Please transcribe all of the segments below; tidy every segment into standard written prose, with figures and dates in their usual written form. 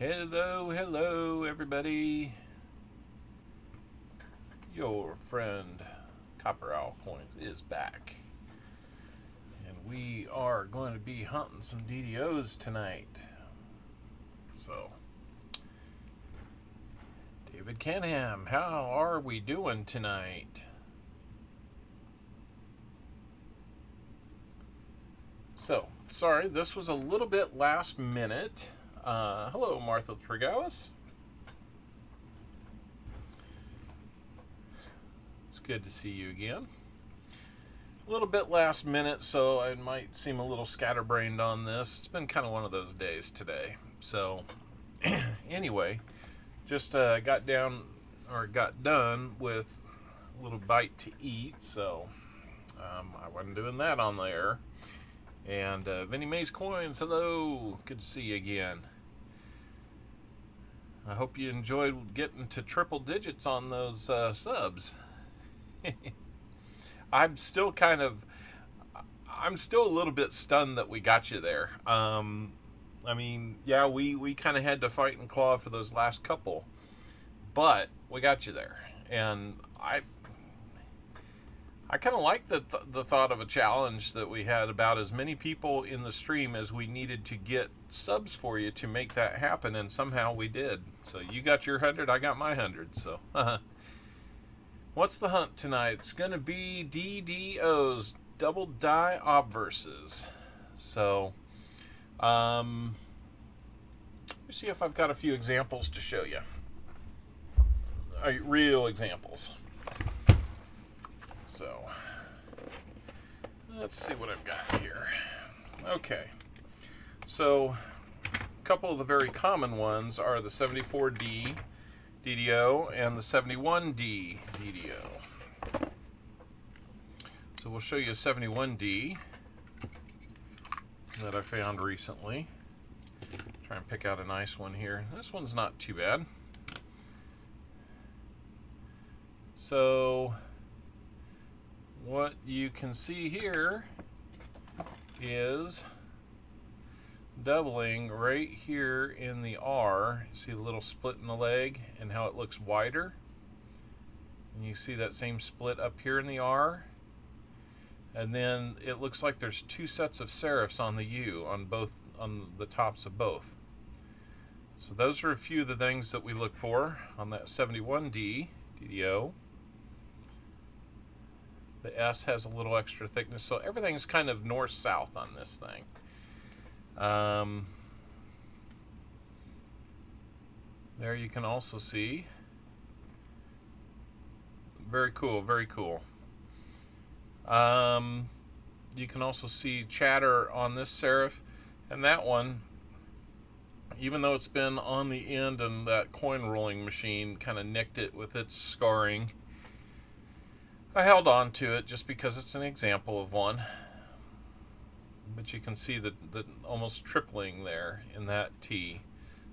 Hello, everybody. Your friend Copper Owl Coin is back. And we are going to be hunting some DDOs tonight. So, David Canham, how are we doing tonight? So, sorry, this was a little bit last minute. Hello, Martha Tregalis. It's good to see you again. A little bit last minute, so I might seem a little scatterbrained on this. It's been kind of one of those days today. So, anyway, just got done with a little bite to eat, so I wasn't doing that on there. And Vinnie Mays Coins, hello, good to see you again. I hope you enjoyed getting to triple digits on those subs. I'm still a little bit stunned that we got you there. I mean, yeah, we kind of had to fight and claw for those last couple, but we got you there, and I kind of like the thought of a challenge that we had about as many people in the stream as we needed to get subs for you to make that happen, and somehow we did. So you got your 100, I got my 100. So, what's the hunt tonight? It's going to be DDOs, double die obverses. So, let me see if I've got a few examples to show you. Real examples. So, let's see what I've got here. Okay, so a couple of the very common ones are the 74D DDO and the 71D DDO. So we'll show you a 71D that I found recently. Try and pick out a nice one here. This one's not too bad. So what you can see here is doubling right here in the R. You see the little split in the leg and how it looks wider, and you see that same split up here in the R, and then it looks like there's two sets of serifs on the U on the tops of both. So those are a few of the things that we look for on that 71D DDO. The S has a little extra thickness, so everything's kind of north-south on this thing. There you can also see. Very cool, very cool. You can also see chatter on this serif, and that one, even though it's been on the end and that coin rolling machine kind of nicked it with its scarring, I held on to it just because it's an example of one. But you can see the almost tripling there in that T.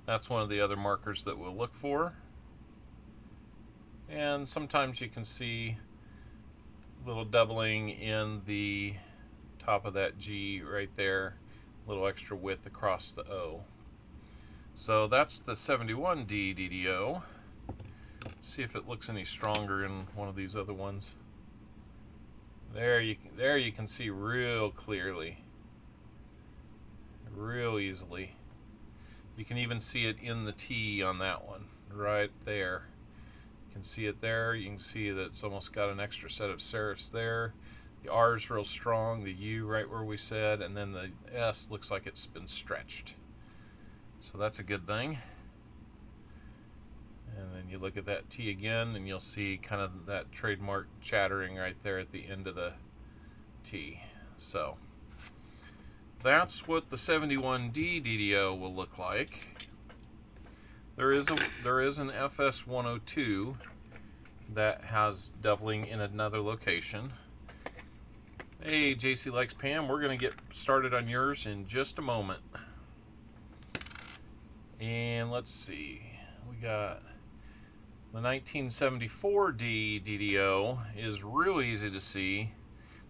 That's one of the other markers that we'll look for. And sometimes you can see a little doubling in the top of that G right there. A little extra width across the O. So that's the 71D DDO. Let's see if it looks any stronger in one of these other ones. There you can see real clearly, real easily. You can even see it in the T on that one, right there. You can see it there. You can see that it's almost got an extra set of serifs there. The R is real strong, the U right where we said, and then the S looks like it's been stretched. So that's a good thing. And then you look at that T again, and you'll see kind of that trademark chattering right there at the end of the T. So that's what the 71D DDO will look like. There is an FS 102 that has doubling in another location. Hey, JC Likes Pam, we're going to get started on yours in just a moment. And let's see, we got the 1974D DDO is real easy to see.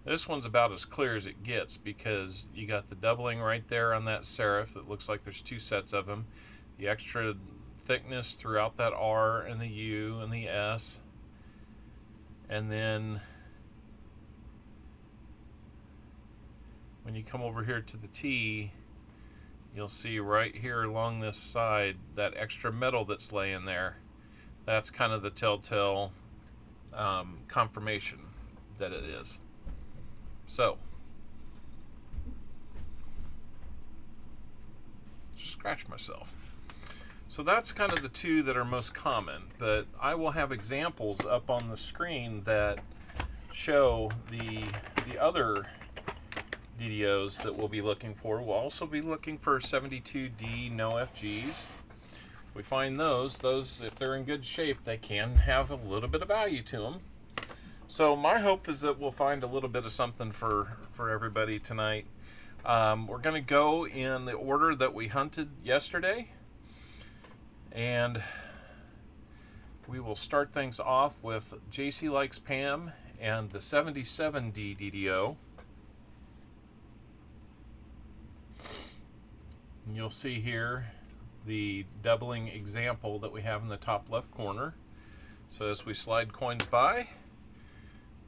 This one's about as clear as it gets because you got the doubling right there on that serif that looks like there's two sets of them. the extra thickness throughout that R and the U and the S. And then when you come over here to the T, you'll see right here along this side that extra metal that's laying there. That's kind of the telltale confirmation that it is. So, scratch myself. So that's kind of the two that are most common, but I will have examples up on the screen that show the other DDOs that we'll be looking for. We'll also be looking for 72D no FGs. We find those, if they're in good shape, they can have a little bit of value to them. So my hope is that we'll find a little bit of something for everybody tonight. We're going to go in the order that we hunted yesterday, and we will start things off with JC Likes Pam and the 77D DDO. And you'll see here the doubling example that we have in the top left corner. So as we slide coins by,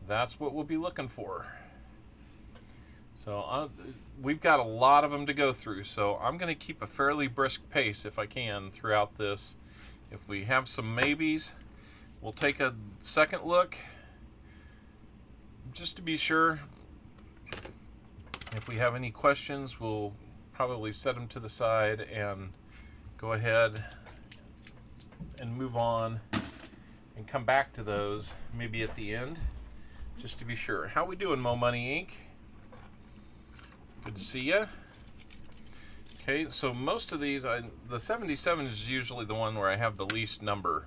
that's what we'll be looking for. So we've got a lot of them to go through, so I'm going to keep a fairly brisk pace if I can throughout this. If we have some maybes, we'll take a second look just to be sure. If we have any questions, we'll probably set them to the side and go ahead and move on and come back to those maybe at the end, just to be sure. How we doing, Mo Money Inc.? Good to see you. Okay, so most of these, the 77 is usually the one where I have the least number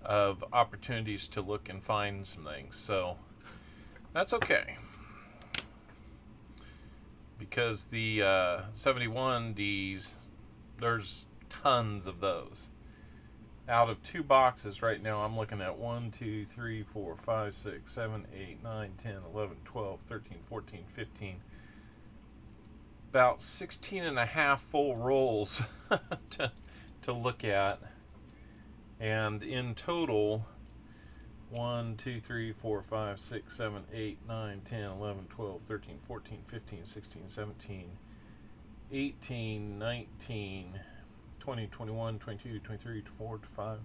of opportunities to look and find some things, so that's okay. Because the 71Ds, there's tons of those. Out of 2 boxes right now, I'm looking at 1, 2, 3, 4, 5, 6, 7, 8, 9, 10, 11, 12, 13, 14, 15. About 16 and a half full rolls to look at. And in total, 1, 2, 3, 4, 5, 6, 7, 8, 9, 10, 11, 12, 13, 14, 15, 16, 17, 18, 19, 20, 21, 22, 23, 24, 25.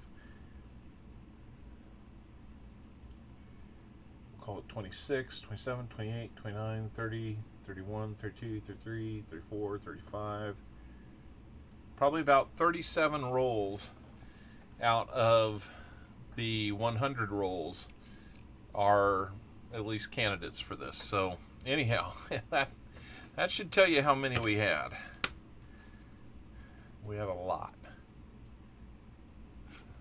We'll call it 26, 27, 28, 29, 30, 31, 32, 33, 34, 35. Probably about 37 rolls out of the 100 rolls are at least candidates for this. So anyhow, that should tell you how many we had. We have a lot.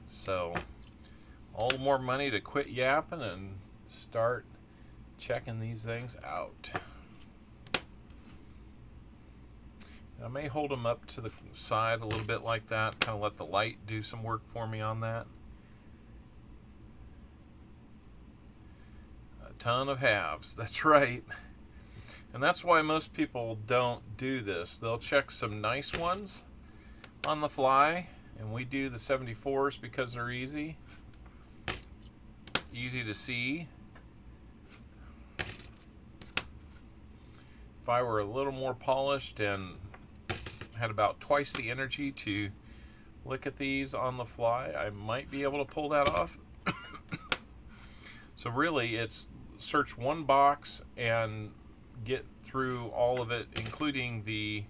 So all the more money to quit yapping and start checking these things out. I may hold them up to the side a little bit like that, kind of let the light do some work for me on that. A ton of halves, that's right. And that's why most people don't do this. They'll check some nice ones on the fly, and we do the 74s because they're easy to see. If I were a little more polished and had about twice the energy to look at these on the fly, I might be able to pull that off. So really, it's search one box and get through all of it, including the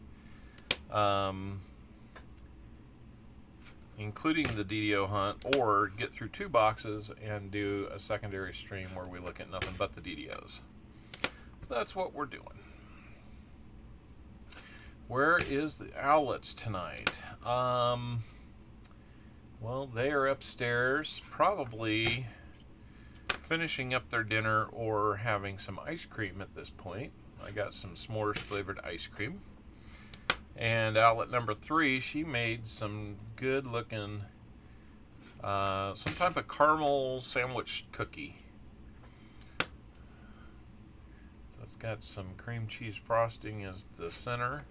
DDO hunt, or get through 2 boxes and do a secondary stream where we look at nothing but the DDOs. So that's what we're doing. Where is the owlets tonight? Well, they are upstairs, probably finishing up their dinner or having some ice cream at this point. I got some s'mores flavored ice cream. And outlet number 3, she made some good looking, some type of caramel sandwich cookie. So it's got some cream cheese frosting as the center,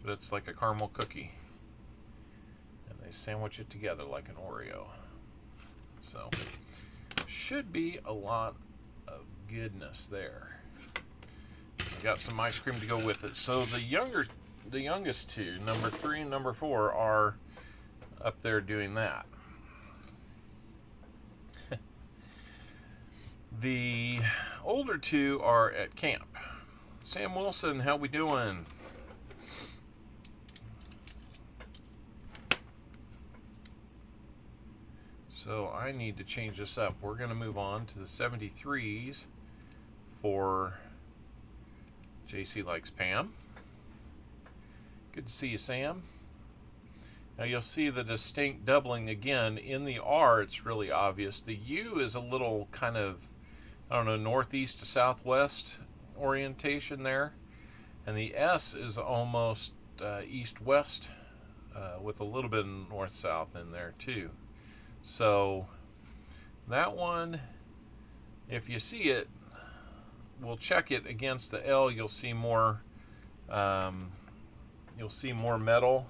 but it's like a caramel cookie. They sandwich it together like an Oreo. So, should be a lot of goodness there. I got some ice cream to go with it. So the youngest two, number 3 and number 4, are up there doing that. The older two are at camp. Sam Wilson, how we doing? So I need to change this up. We're going to move on to the 73s for JC Likes Pam. Good to see you, Sam. Now you'll see the distinct doubling again. In the R, it's really obvious. The U is a little kind of, I don't know, northeast to southwest orientation there. And the S is almost east-west with a little bit of north-south in there too. So that one, if you see it, we'll check it against the L. You'll see more metal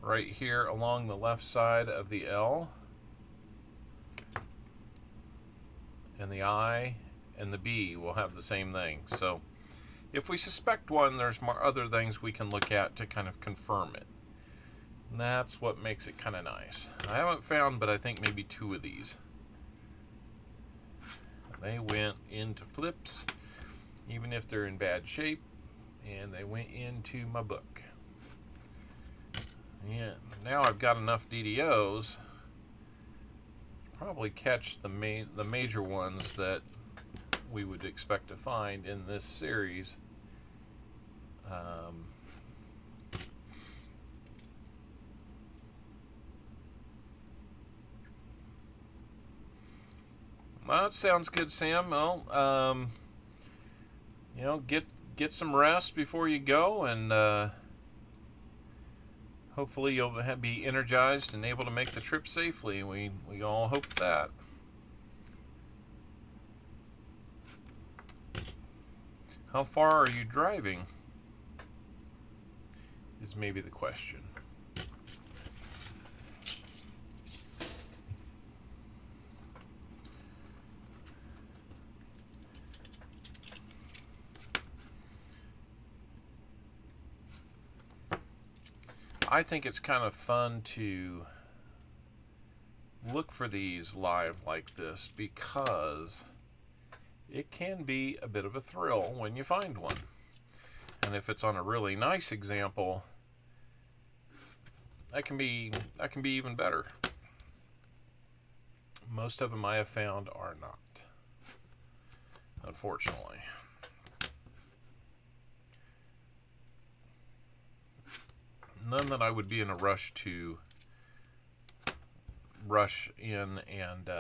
right here along the left side of the L, and the I and the B will have the same thing. So if we suspect one, there's more other things we can look at to kind of confirm it. And that's what makes it kind of nice. I haven't found, but I think maybe 2 of these. They went into flips, even if they're in bad shape, and they went into my book. Yeah, now I've got enough DDOs, probably catch the major ones that we would expect to find in this series. Well, that sounds good, Sam. Well, get some rest before you go, and hopefully you'll be energized and able to make the trip safely. We all hope that. How far are you driving? Is maybe the question. I think it's kind of fun to look for these live like this because it can be a bit of a thrill when you find one. And if it's on a really nice example, that can be even better. Most of them I have found are not, unfortunately. None that I would be in a rush to rush in and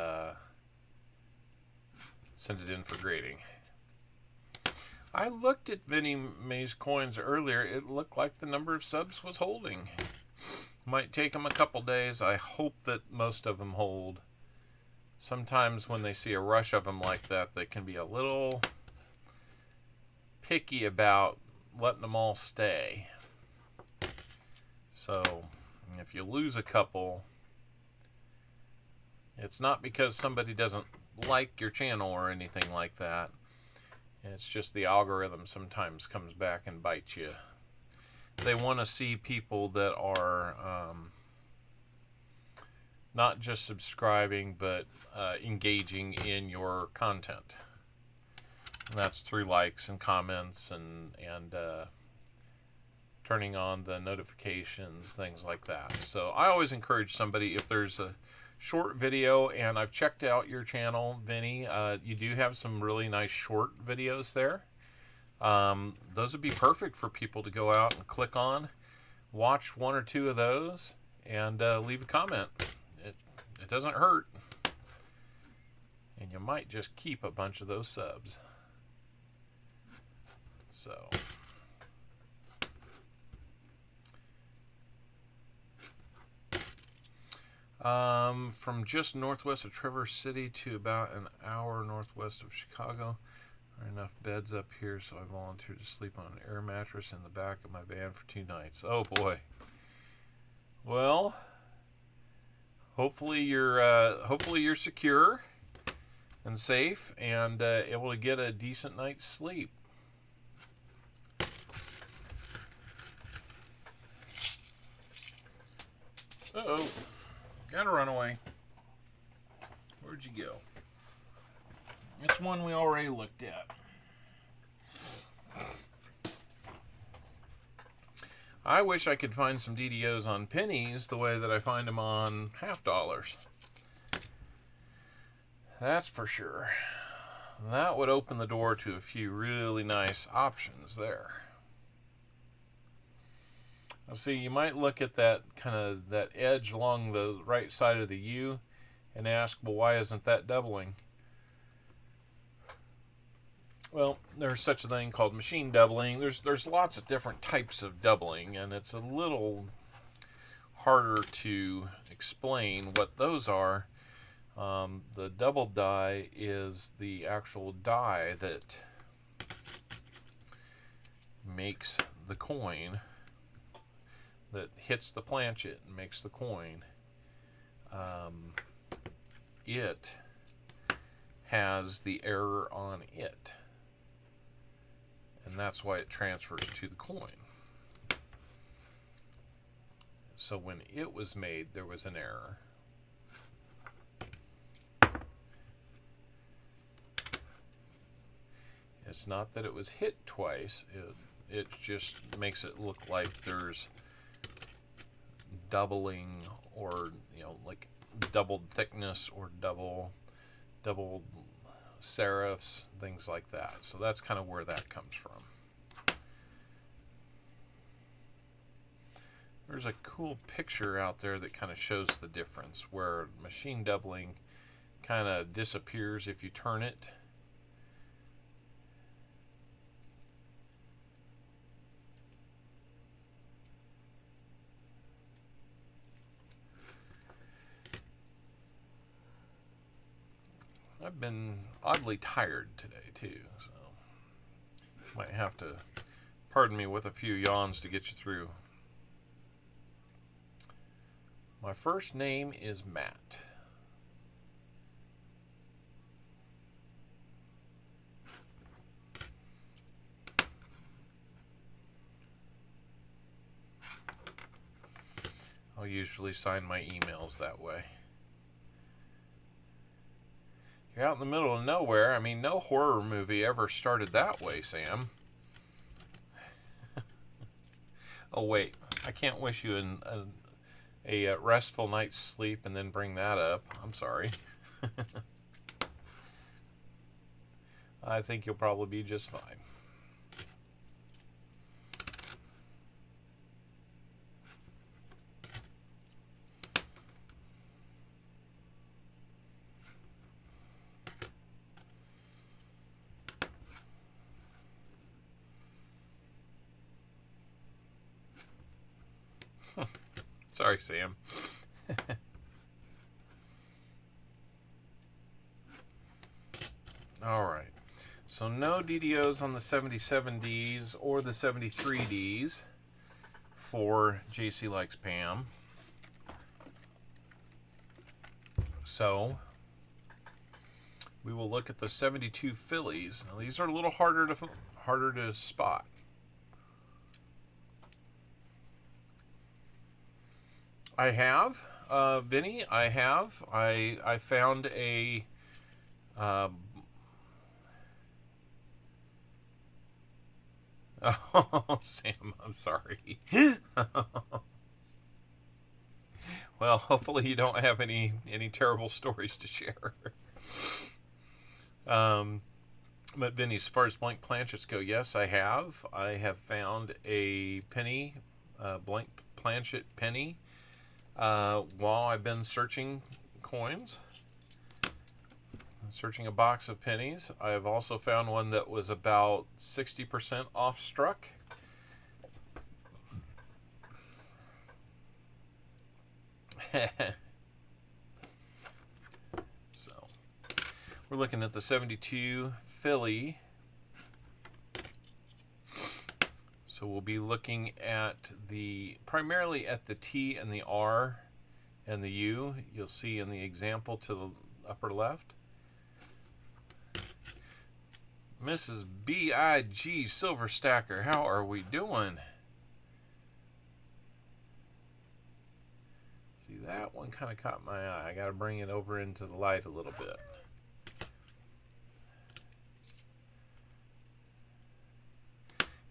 send it in for grading. I looked at Vinnie Mae's coins earlier. It looked like the number of subs was holding. Might take them a couple days. I hope that most of them hold. Sometimes when they see a rush of them like that, they can be a little picky about letting them all stay. So if you lose a couple, it's not because somebody doesn't like your channel or anything like that. It's just the algorithm sometimes comes back and bites you. They want to see people that are not just subscribing, but engaging in your content. And that's through likes and comments and turning on the notifications, things like that. So I always encourage somebody, if there's a short video, and I've checked out your channel, Vinny, you do have some really nice short videos there. Those would be perfect for people to go out and click on, watch 1 or 2 of those, and leave a comment. It doesn't hurt, and you might just keep a bunch of those subs. So from just northwest of Traverse City to about an hour northwest of Chicago. There are enough beds up here, so I volunteered to sleep on an air mattress in the back of my van for 2 nights. Oh boy. Well, hopefully you're secure and safe and able to get a decent night's sleep. Uh-oh. Gotta run away. Where'd you go? It's one we already looked at. I wish I could find some DDOs on pennies the way that I find them on $half. That's for sure. That would open the door to a few really nice options there. See, you might look at that kind of that edge along the right side of the U and ask, well, why isn't that doubling? Well, there's such a thing called machine doubling. There's lots of different types of doubling, and it's a little harder to explain what those are. The double die is the actual die that makes the coin, that hits the planchet and makes the coin. It has the error on it, and that's why it transfers to the coin. So when it was made, there was an error. It's not that it was hit twice, it just makes it look like there's doubling, or like doubled thickness or double serifs, things like that. So that's kind of where that comes from. There's a cool picture out there that kind of shows the difference, where machine doubling kind of disappears if you turn it. I've been oddly tired today too, so might have to pardon me with a few yawns to get you through. My first name is Matt. I'll usually sign my emails that way. You're out in the middle of nowhere. I mean, no horror movie ever started that way, Sam. Oh, wait. I can't wish you a restful night's sleep and then bring that up. I'm sorry. I think you'll probably be just fine. Sorry, Sam. All right. So no DDOs on the 77Ds or the 73Ds for JC Likes Pam. So we will look at the 72 Phillies. Now these are a little harder to spot. I have, Vinny. I have. I found a. Oh, Sam, I'm sorry. Well, hopefully you don't have any terrible stories to share. But Vinny, as far as blank planchets go, yes, I have. I have found a penny, blank planchet penny. While I've been searching coins, searching a box of pennies, I have also found one that was about 60% off struck. So we're looking at the 72 Philly. So we'll be looking at primarily at the T and the R and the U you'll see in the example to the upper left. Mrs. B.I.G. Silver Stacker, how are we doing? See, that one kind of caught my eye. I got to bring it over into the light a little bit.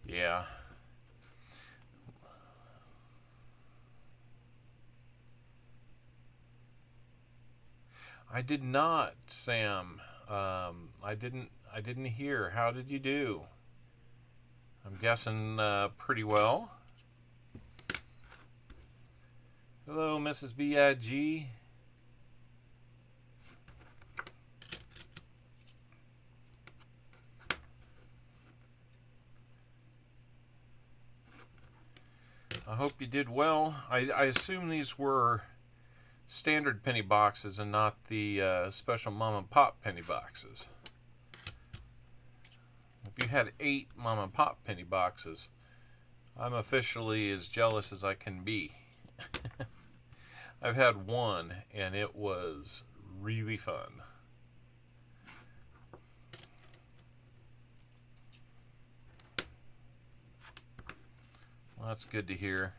Yeah. I did not, Sam. I didn't hear. How did you do? I'm guessing pretty well. Hello, Mrs. B.I.G. I hope you did well. I assume these were standard penny boxes and not the special mom and pop penny boxes. If you had 8 mom and pop penny boxes, I'm officially as jealous as I can be. I've had one and it was really fun. Well, that's good to hear.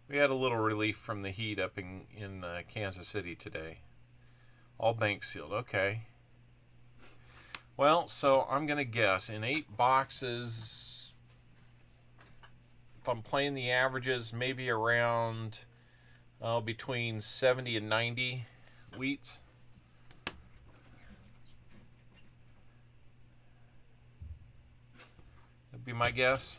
We had a little relief from the heat up in Kansas City today. All bank sealed. Okay. Well, so I'm going to guess in 8 boxes, if I'm playing the averages, maybe around between 70 and 90 wheats. That'd be my guess.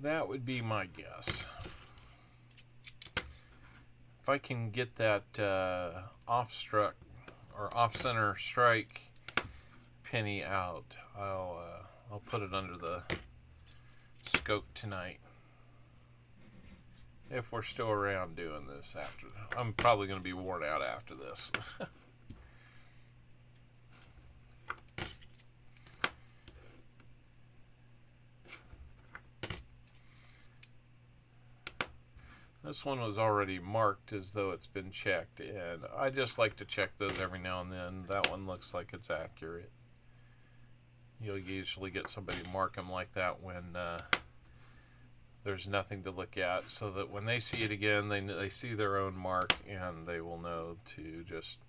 That would be my guess. If I can get that off-struck or off-center strike penny out, I'll put it under the scope tonight. If we're still around doing this after, I'm probably going to be worn out after this. This one was already marked as though it's been checked, and I just like to check those every now and then. That one looks like it's accurate. You'll usually get somebody mark them like that when there's nothing to look at, so that when they see it again, they see their own mark, and they will know to just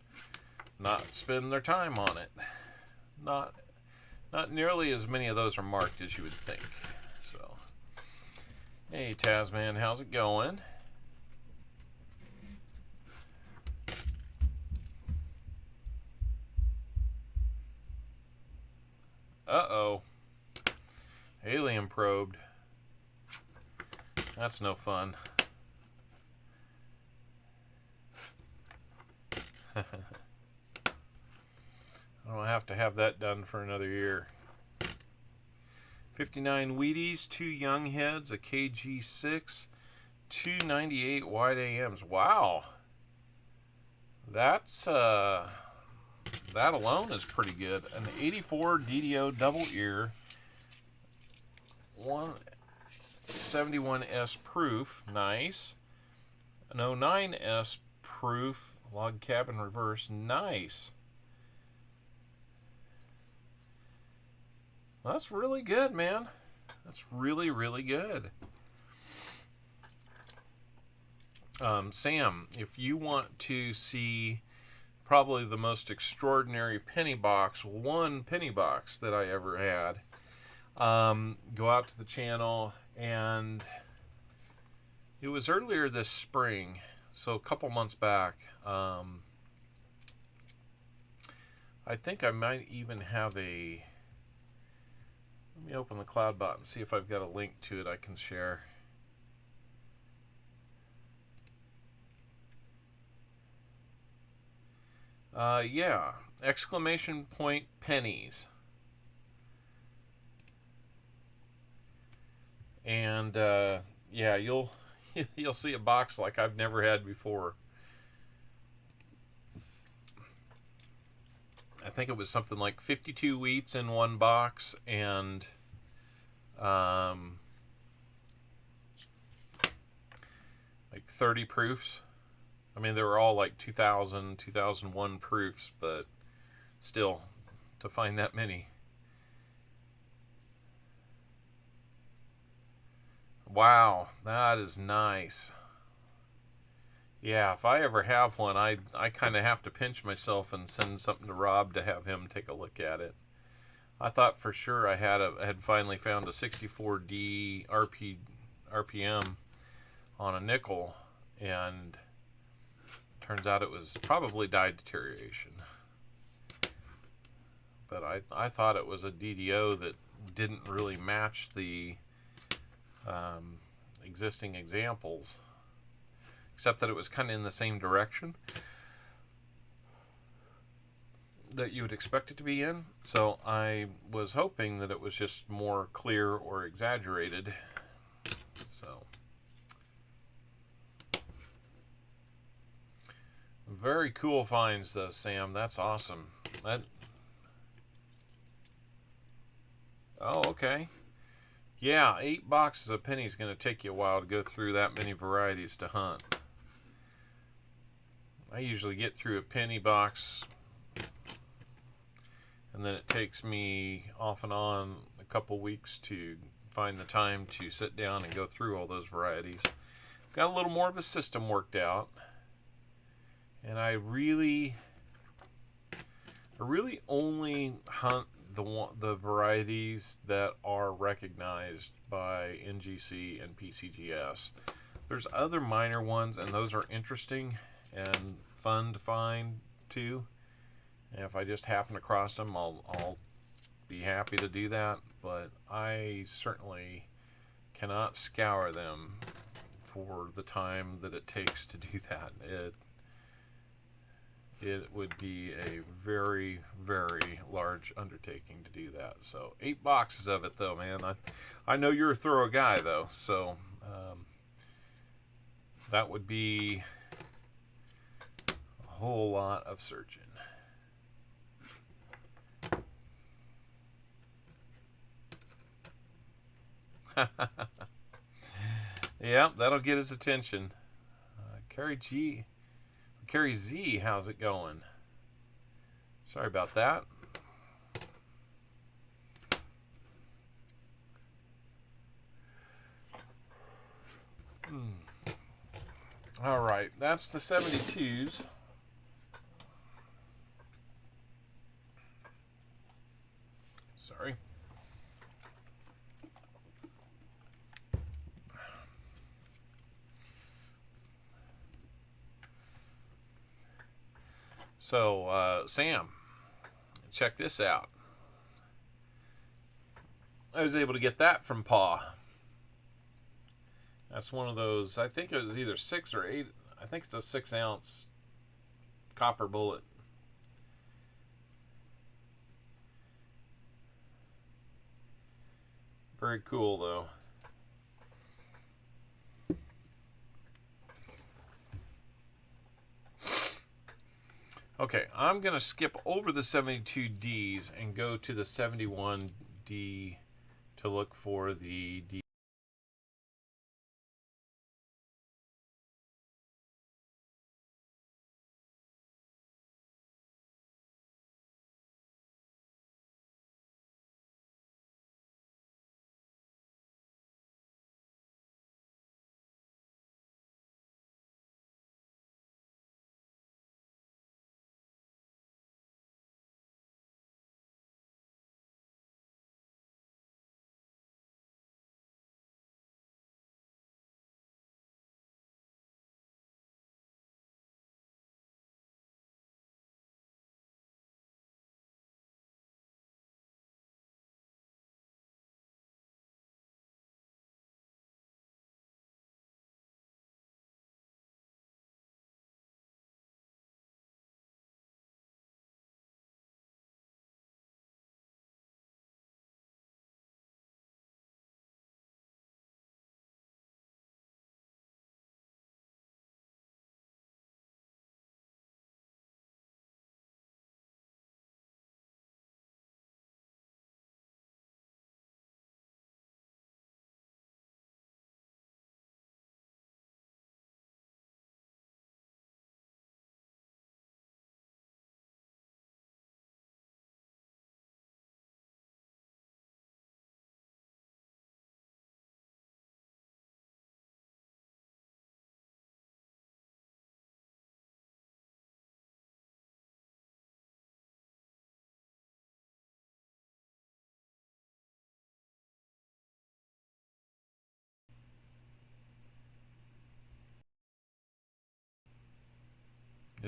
not spend their time on it. Not nearly as many of those are marked as you would think. So, hey Tasman, how's it going? Uh-oh. Alien probed. That's no fun. I don't have to have that done for another year. 59 Wheaties, 2 Young Heads, a KG6, 298 wide AMs. Wow. That's that alone is pretty good. An 84 DDO double ear, 171S proof, nice. An 09S proof log cabin reverse, nice. That's really good, man. That's really, really good. Sam, if you want to see probably the most extraordinary penny box, one penny box that I ever had, go out to the channel, and it was earlier this spring, so a couple months back. I think I might even have a, let me open the CloudBot and see if I've got a link to it I can share. Yeah, exclamation point pennies. And yeah, you'll you'll see a box like I've never had before. I think it was something like 52 wheats in one box and um, like 30 proofs. I mean, they were all like 2000, 2001 proofs, but still, to find that many. Wow, that is nice. Yeah, if I ever have one, I kind of have to pinch myself and send something to Rob to have him take a look at it. I thought for sure I had finally found a 64D RPM on a nickel, and turns out it was probably die deterioration. But I thought it was a DDO that didn't really match the existing examples, except that it was kind of in the same direction that you would expect it to be in. So I was hoping that it was just more clear or exaggerated. So very cool finds, though, Sam. That's awesome. Oh, okay. Yeah, 8 boxes of pennies is going to take you a while to go through that many varieties to hunt. I usually get through a penny box, and then it takes me off and on a couple weeks to find the time to sit down and go through all those varieties. Got a little more of a system worked out, and I really only hunt the varieties that are recognized by NGC and PCGS. There's other minor ones, and those are interesting and fun to find too. And if I just happen across them, I'll be happy to do that. But I certainly cannot scour them for the time that it takes to do that. It would be a very, very large undertaking to do that. So 8 boxes of it, though, man. I know you're a thorough guy, though, so that would be a whole lot of searching. Yeah, that'll get his attention. Carrie Z, how's it going? Sorry about that. All right, that's the 72s. Sorry. So, Sam, check this out. I was able to get that from Pa. That's one of those, I think it was either 6 or 8. I think it's a 6-ounce copper bullet. Very cool, though. Okay, I'm going to skip over the 72Ds and go to the 71D to look for the D.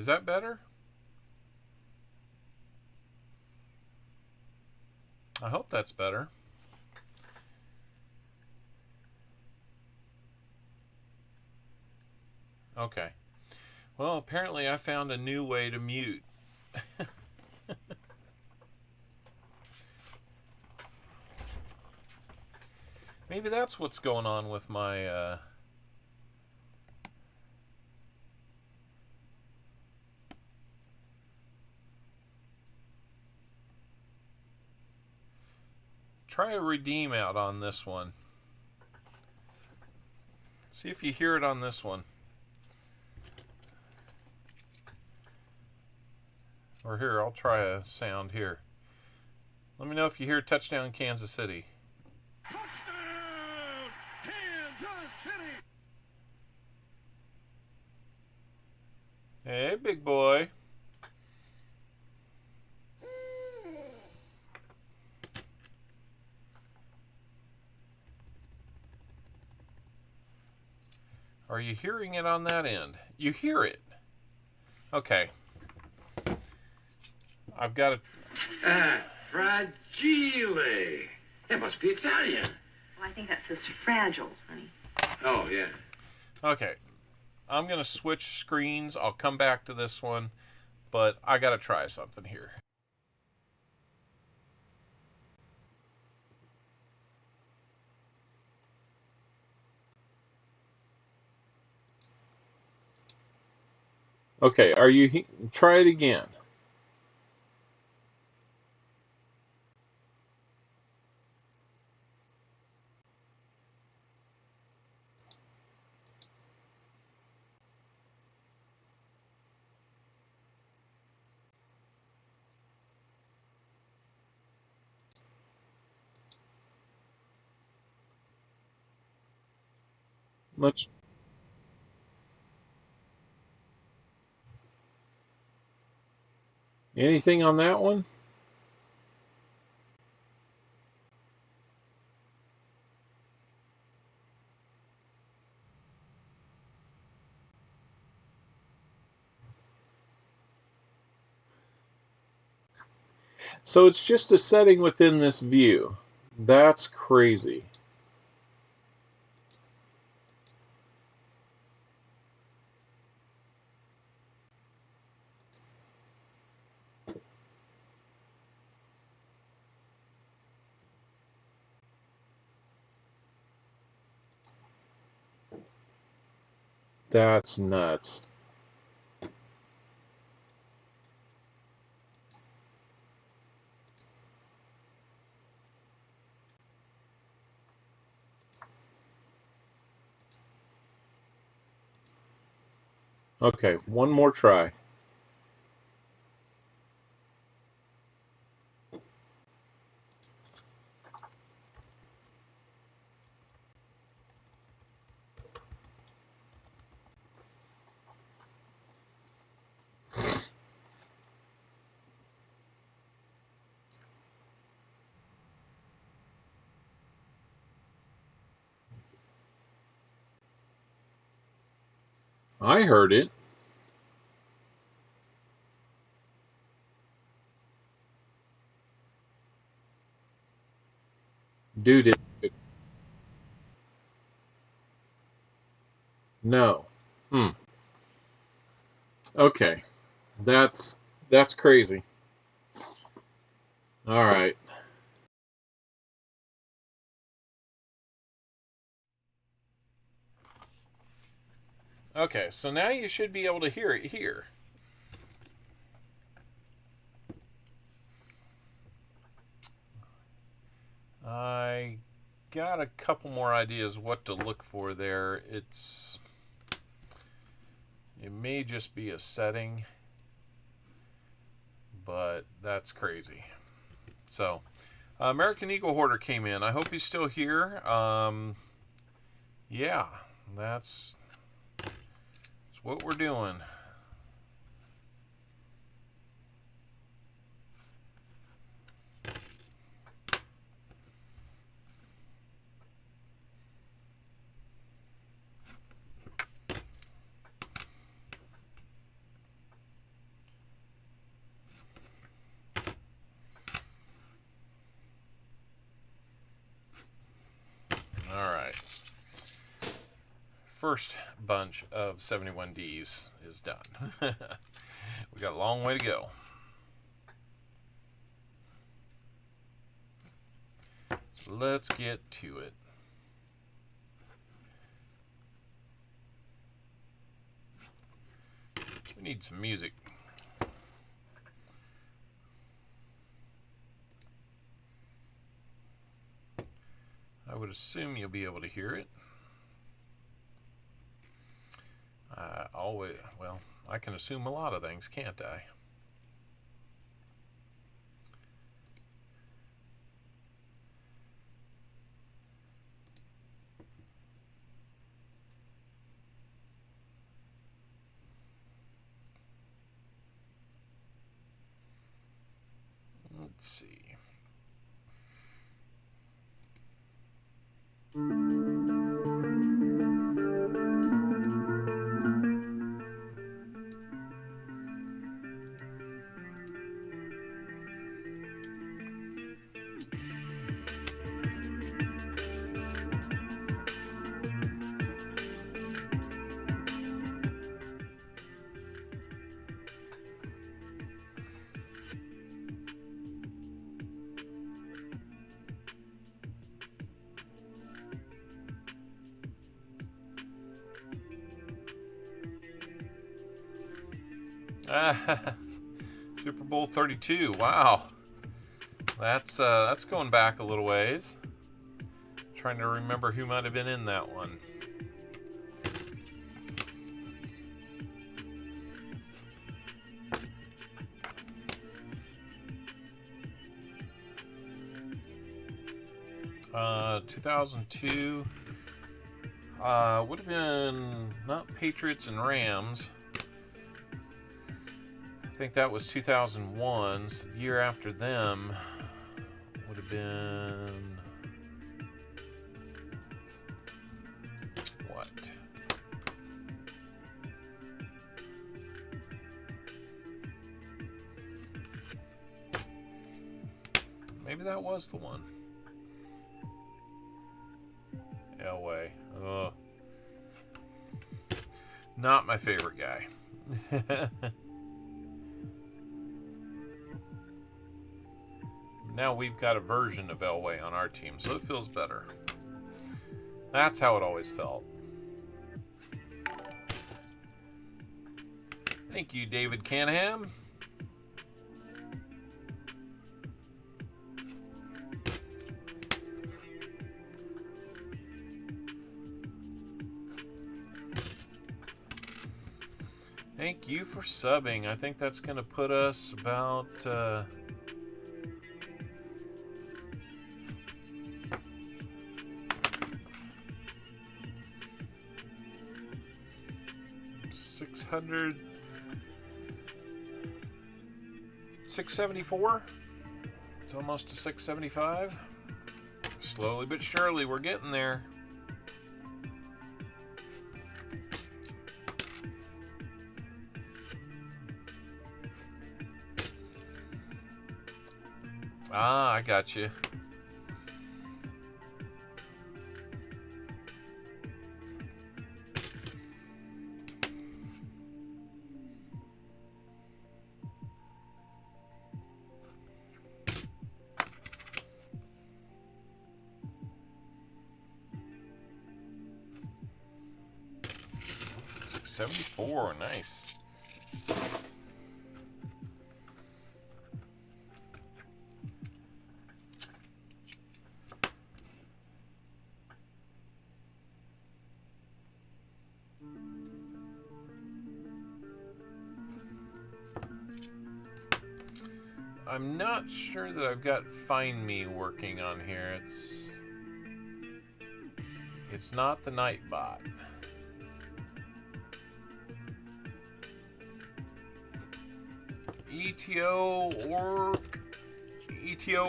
Is that better? I hope that's better. Okay. Well, apparently I found a new way to mute. Maybe that's what's going on with my... Try a redeem out on this one. See if you hear it on this one. Or here, I'll try a sound here. Let me know if you hear touchdown Kansas City. Touchdown, Kansas City! Hey, big boy. Are you hearing it on that end? You hear it. Okay. I've got a... Fragile. That must be Italian. Well, I think that says fragile, honey. Oh, yeah. Okay. I'm going to switch screens. I'll come back to this one. But I got to try something here. Okay, are you... Try it again. Let's... Anything on that one? So it's just a setting within this view. That's crazy. That's nuts. Okay, one more try. I heard it. Dude, it... No. Okay. That's crazy. All right. Okay, so now you should be able to hear it here. I got a couple more ideas what to look for there. It may just be a setting, but that's crazy. So, American Eagle Hoarder came in. I hope he's still here. Yeah, that's what we're doing. first bunch of 71Ds is done. We got a long way to go. So let's get to it. We need some music. I would assume you'll be able to hear it. Well, I can assume a lot of things, can't I? Let's see. Super Bowl 32. Wow, that's going back a little ways. Trying to remember who might have been in that one. Uh, 2002 would have been not Patriots and Rams. I think that was 2001. So the year after them would have been what? Maybe that was the one. Elway. Not my favorite guy. Now we've got a version of Elway on our team, so it feels better. That's how it always felt. Thank you, David Canham. Thank you for subbing. I think that's going to put us about... $674. It's almost to 675. Slowly but surely, we're getting there. Ah, I got you. $674, nice. I'm not sure that I've got Find Me working on here. It's not the Nightbot. ETO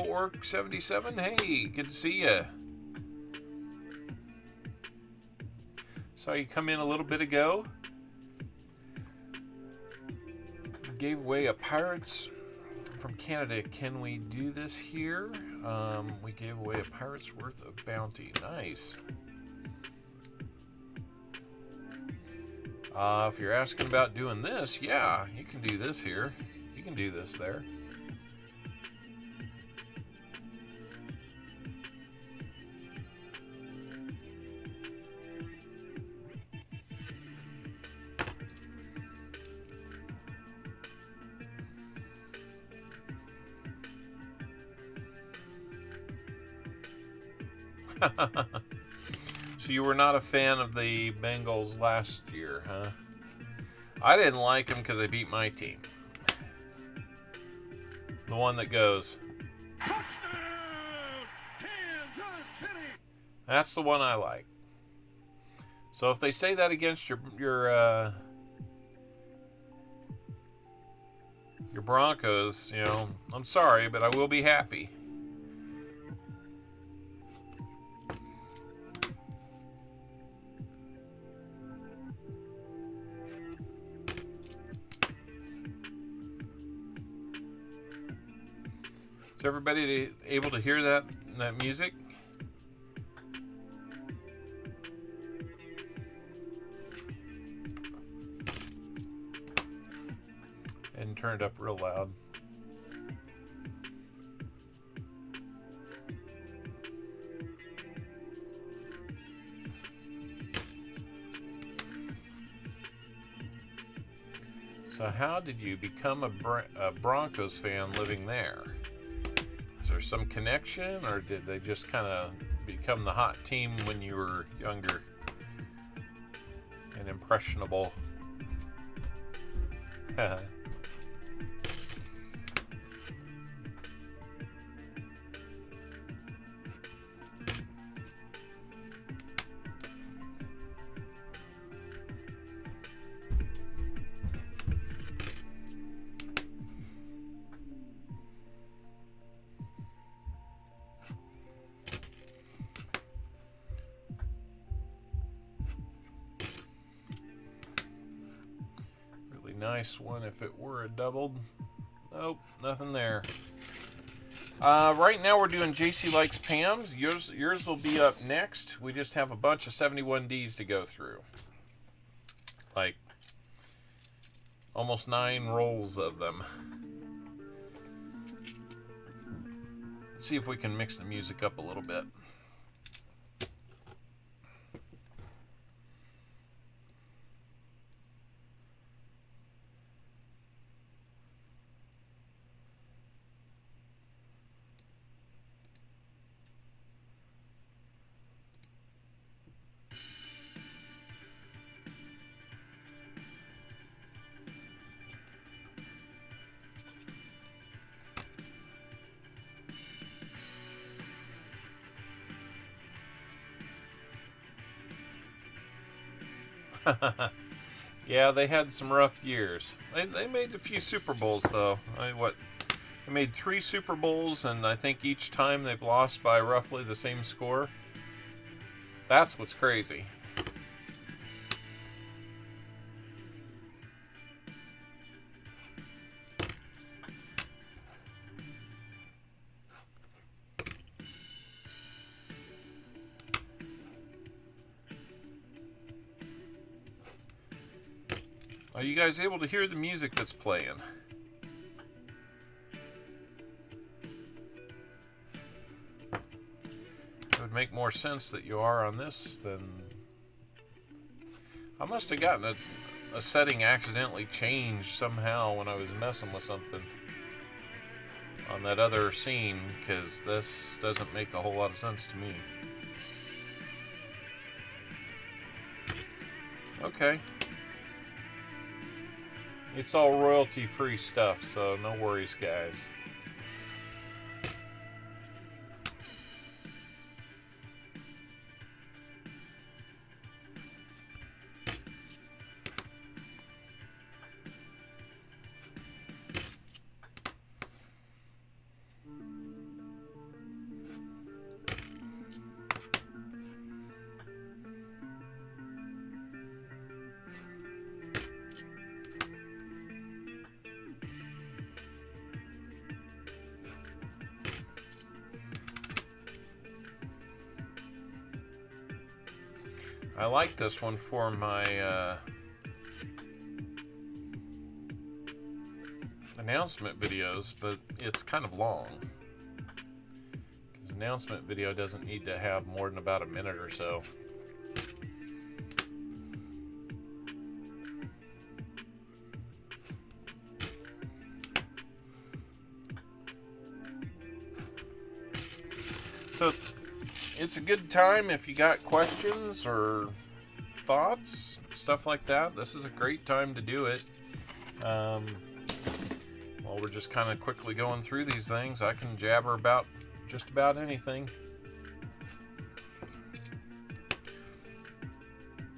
Orc 77. Hey, good to see ya. Saw you come in a little bit ago. Gave away a Pirates from Canada. Can we do this here? We gave away a Pirate's worth of bounty. Nice. If you're asking about doing this, yeah, you can do this here. You can do this there. So you were not a fan of the Bengals last year, huh? I didn't like them because they beat my team. The one that goes, Touchdown, Kansas City. that's the one I like. So if they say that against your Broncos, you know, I'm sorry, but I will be happy. Is everybody able to hear that music? And turned up real loud. So how did you become a Broncos fan living there? Is there some connection, or did they just kind of become the hot team when you were younger and impressionable? Nice one if it were a doubled. Nope, nothing there. Right now we're doing JC Likes Pam's. Yours will be up next. We just have a bunch of 71Ds to go through. Like almost 9 rolls of them. Let's see if we can mix the music up a little bit. Yeah, they had some rough years. They made a few Super Bowls, though. They made 3 Super Bowls, and I think each time they've lost by roughly the same score. That's what's crazy. Are you guys able to hear the music that's playing? It would make more sense that you are on this than... I must have gotten a setting accidentally changed somehow when I was messing with something on that other scene, because this doesn't make a whole lot of sense to me. Okay. It's all royalty-free stuff, so no worries, guys. I like this one for my announcement videos, but it's kind of long. Because announcement video doesn't need to have more than about a minute or so. So it's a good time if you got questions or thoughts, stuff like that. This is a great time to do it. While we're just kind of quickly going through these things, I can jabber about just about anything.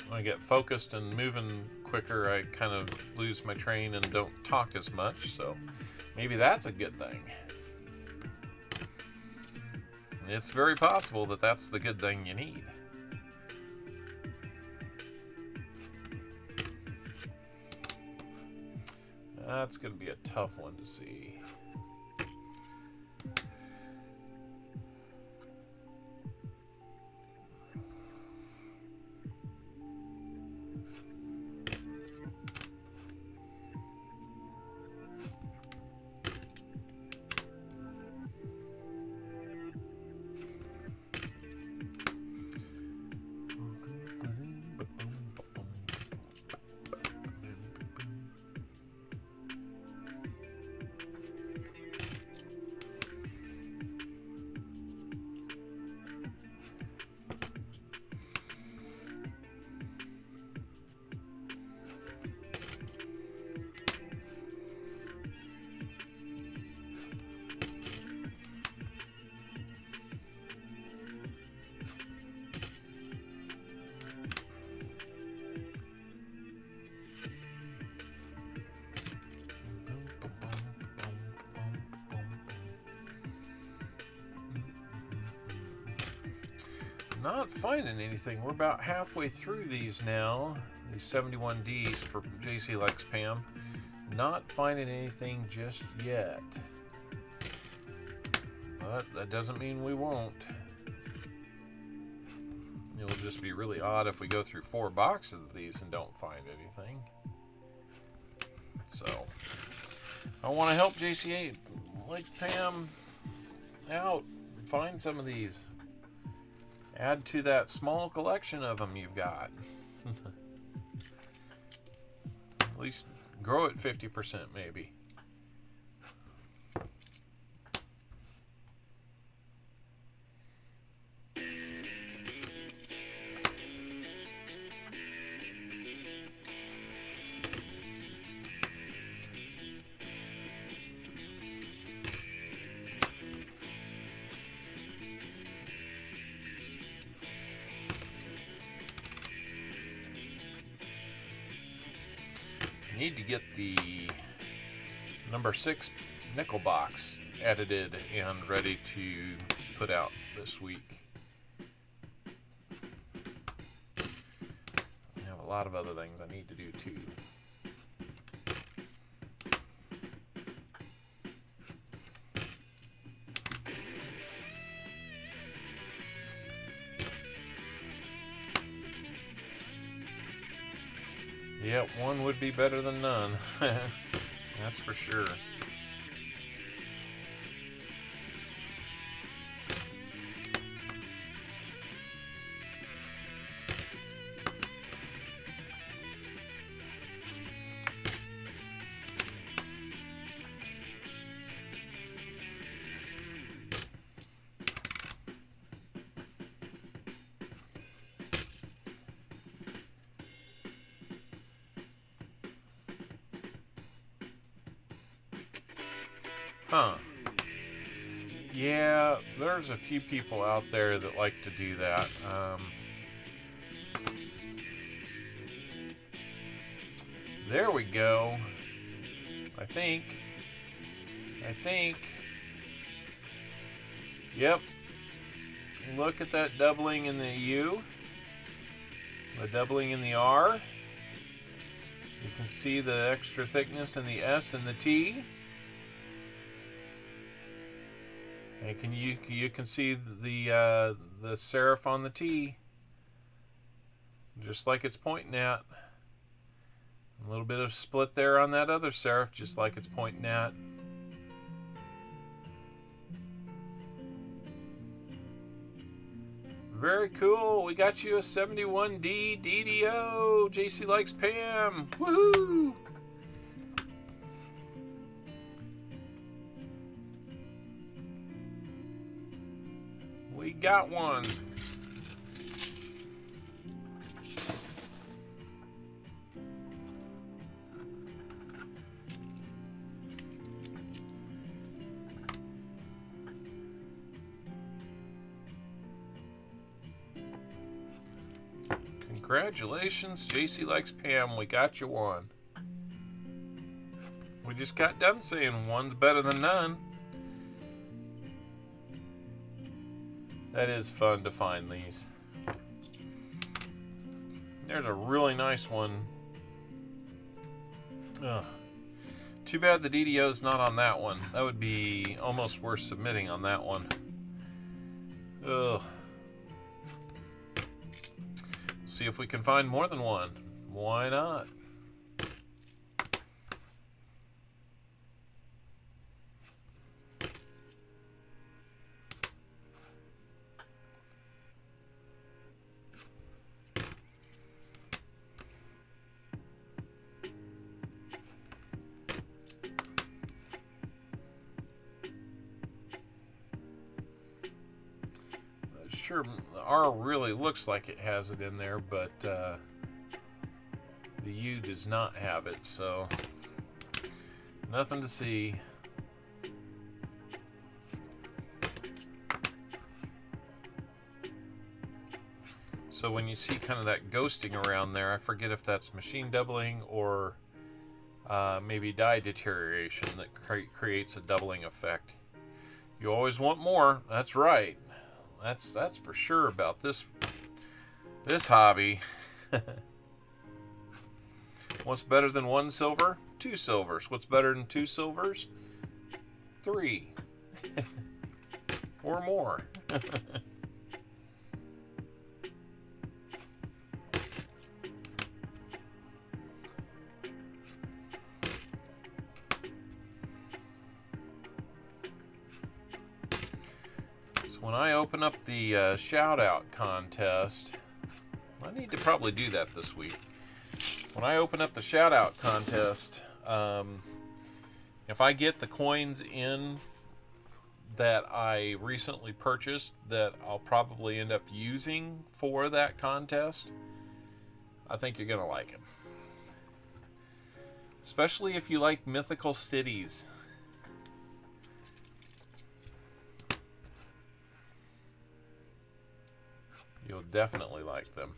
When I get focused and moving quicker, I kind of lose my train and don't talk as much, so maybe that's a good thing. It's very possible that that's the good thing you need. That's going to be a tough one to see. Not finding anything. We're about halfway through these now. These 71Ds for JC Likes Pam. Not finding anything just yet. But that doesn't mean we won't. It'll just be really odd if we go through 4 boxes of these and don't find anything. So, I want to help JC Likes Pam out. Find some of these. Add to that small collection of them you've got. At least grow it 50% maybe. Need to get the number 6 nickel box edited and ready to put out this week. I have a lot of other things I need to do too. Yep, one would be better than none. That's for sure. Huh. Yeah, there's a few people out there that like to do that. There we go. I think. Yep. Look at that doubling in the U. The doubling in the R. You can see the extra thickness in the S and the T. And you can see the serif on the T, just like it's pointing at. A little bit of split there on that other serif, just like it's pointing at. Very cool. We got you a 71D DDO. JC likes Pam. Woohoo! We got one. Congratulations, JC likes Pam. We got you one. We just got done saying one's better than none. That is fun to find these. There's a really nice one. Ugh. Too bad the DDO's not on that one. That would be almost worth submitting on that one. Ugh. See if we can find more than one. Why not? Sure, R really looks like it has it in there, but the U does not have it, so nothing to see. So when you see kind of that ghosting around there, I forget if that's machine doubling or maybe die deterioration that creates a doubling effect. You always want more. That's right. That's for sure about this hobby. What's better than one silver? 2 silvers. What's better than 2 silvers? 3. Or more. When I open up the shout out contest, I need to probably do that this week. When I open up the shout out contest, if I get the coins in that I recently purchased that I'll probably end up using for that contest, I think you're going to like it. Especially if you like mythical cities. You'll definitely like them.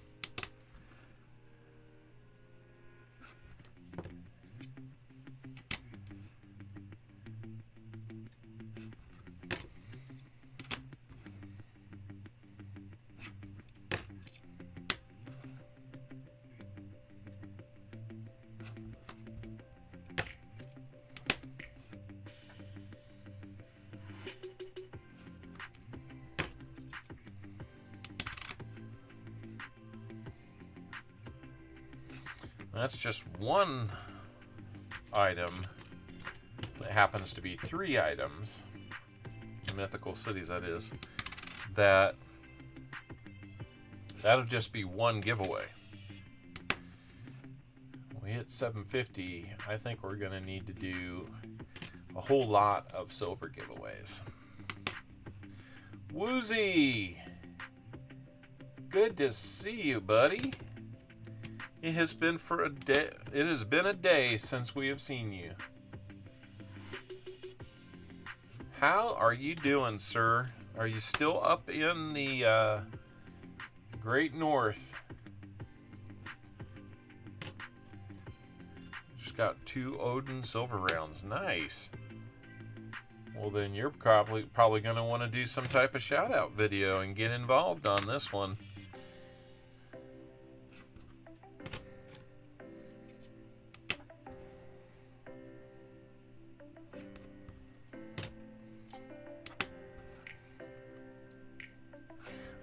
That's just one item that happens to be 3 items, mythical cities that is, that'll just be one giveaway. We hit 750, I think we're going to need to do a whole lot of silver giveaways. Woozy! Good to see you, buddy. It has been a day since we have seen you. How are you doing, sir? Are you still up in the Great North? Just got 2 Odin silver rounds. Nice. Well, then you're probably going to want to do some type of shout out video and get involved on this one.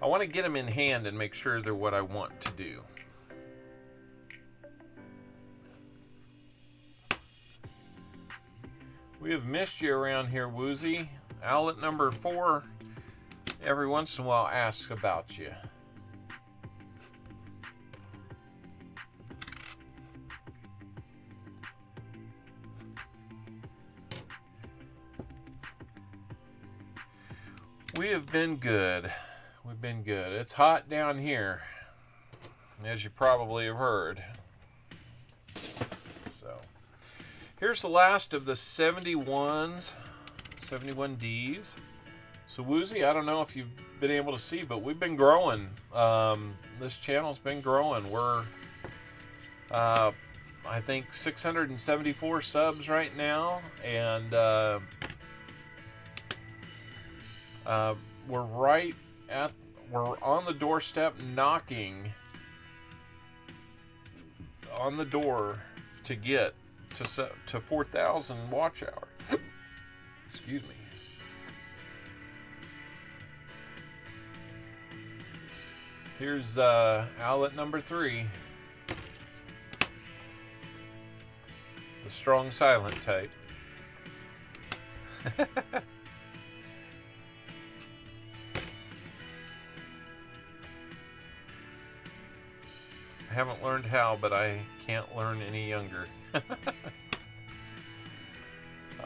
I want to get them in hand and make sure they're what I want to do. We have missed you around here, Woozy. Outlet number 4 every once in a while asks about you. We have been good. We've been good. It's hot down here, as you probably have heard. So, here's the last of the 71s, 71Ds. So, Woozy, I don't know if you've been able to see, but we've been growing. This channel's been growing. We're, I think, 674 subs right now, and we're on the doorstep, knocking on the door to get to 4,000 watch hours. Excuse me. Here's outlet number 3, the strong silent type. I haven't learned how, but I can't learn any younger. I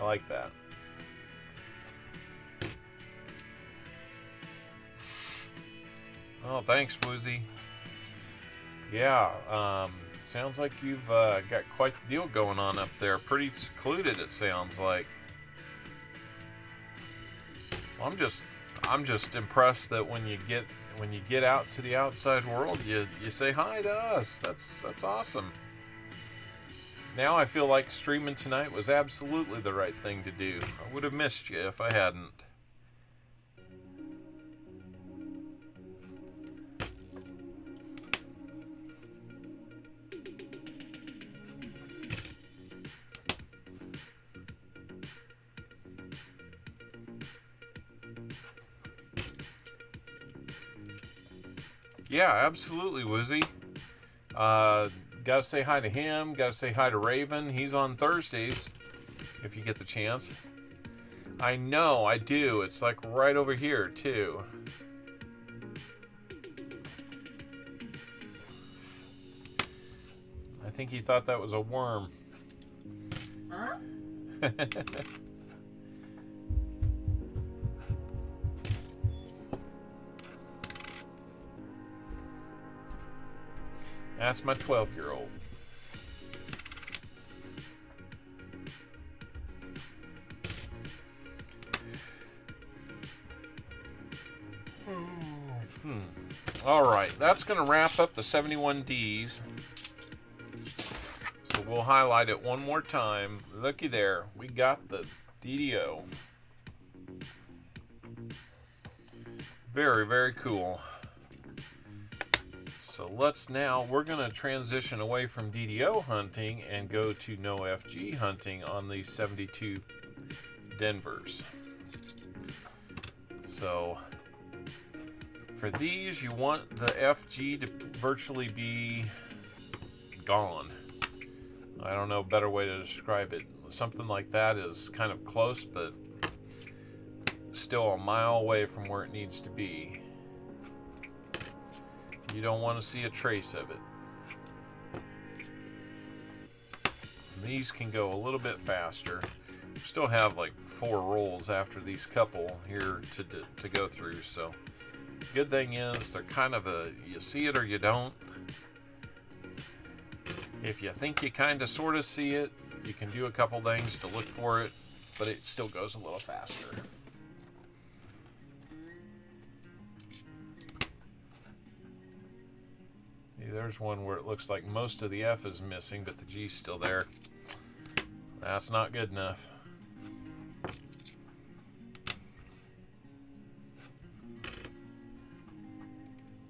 like that. Oh, thanks, Woozy. Yeah, sounds like you've got quite the deal going on up there. Pretty secluded, it sounds like. I'm just impressed that when you get out to the outside world, you say hi to us. That's awesome. Now I feel like streaming tonight was absolutely the right thing to do. I would have missed you if I hadn't. Yeah, absolutely, Woozy. Gotta say hi to him. Gotta say hi to Raven. He's on Thursdays, if you get the chance. I know, I do. It's like right over here, too. I think he thought that was a worm. Huh? That's my 12-year-old. All right, that's going to wrap up the 71Ds. So we'll highlight it one more time. Looky there, we got the DDO. Very, very cool. So we're going to transition away from DDO hunting and go to no FG hunting on these 72 Denvers. So for these, you want the FG to virtually be gone. I don't know a better way to describe it. Something like that is kind of close, but still a mile away from where it needs to be. You don't want to see a trace of it. These can go a little bit faster. We still have like 4 rolls after these couple here to go through. So good thing is they're kind of you see it or you don't. If you think you kind of sort of see it, you can do a couple things to look for it, but it still goes a little faster. There's one where it looks like most of the F is missing, but the G's still there. That's not good enough.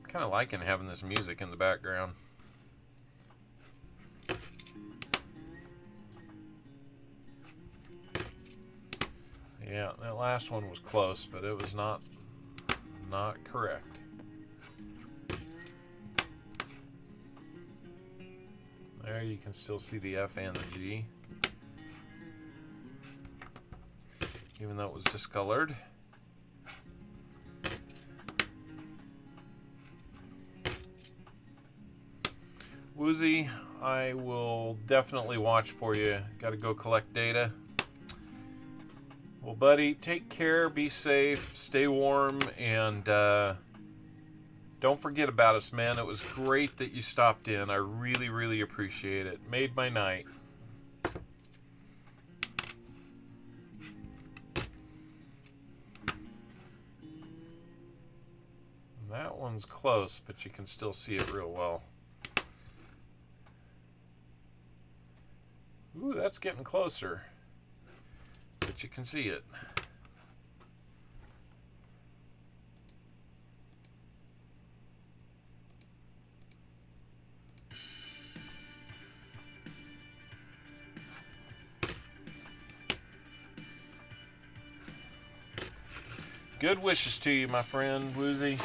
Kind of liking having this music in the background. Yeah, that last one was close, but it was not correct. There you can still see the F and the G. even though it was discolored. Woozy, I will definitely watch for you. Got to go collect data. Well, buddy, take care, be safe, stay warm, and don't forget about us, man. It was great that you stopped in. I really, really appreciate it. Made my night. That one's close, but you can still see it real well. Ooh, that's getting closer. But you can see it. Good wishes to you, my friend, Woozy.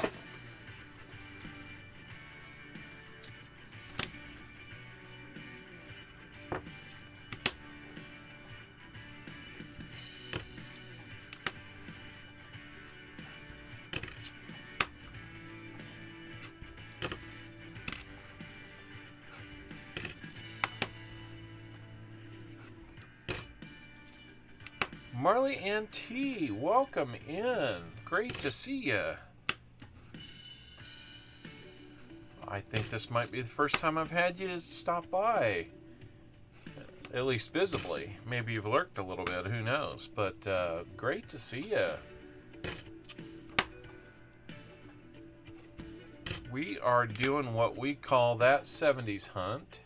Marley and T, welcome in. Great to see you. I think this might be the first time I've had you stop by. At least visibly. Maybe you've lurked a little bit, who knows. But great to see you. We are doing what we call that 70s hunt.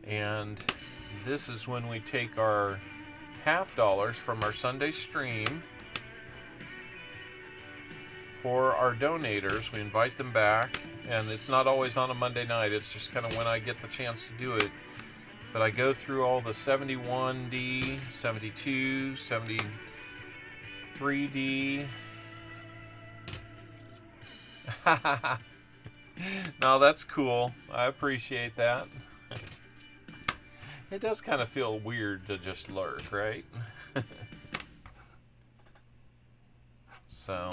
And this is when we take our $50 from our Sunday stream for our donators. We invite them back, and it's not always on a Monday night. It's just kind of when I get the chance to do it. But I go through all the 71D, 72, 73D. No, that's cool. I appreciate that. It does kind of feel weird to just lurk, right? So,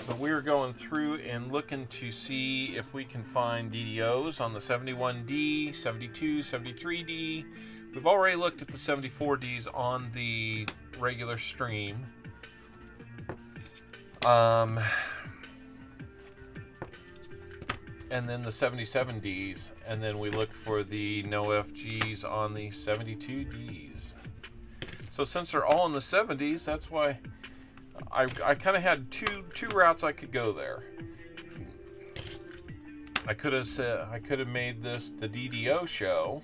but we're going through and looking to see if we can find DDOs on the 71D, 72, 73D. We've already looked at the 74Ds on the regular stream. And then the 77Ds, and then we look for the no FGs on the 72Ds. So since they're all in the 70s, that's why I kind of had two routes I could go there. I could have made this the DDO show,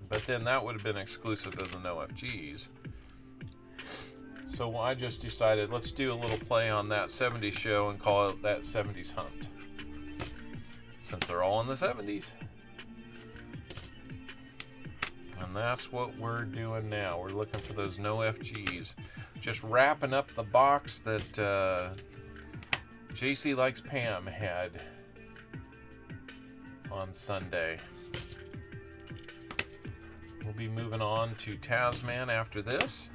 but then that would have been exclusive of the no FGs. So I just decided, let's do a little play on that 70s show and call it that 70s hunt, since they're all in the 70s. And that's what we're doing now. We're looking for those no FGs. Just wrapping up the box that JC Likes Pam had on Sunday. We'll be moving on to Tasman after this.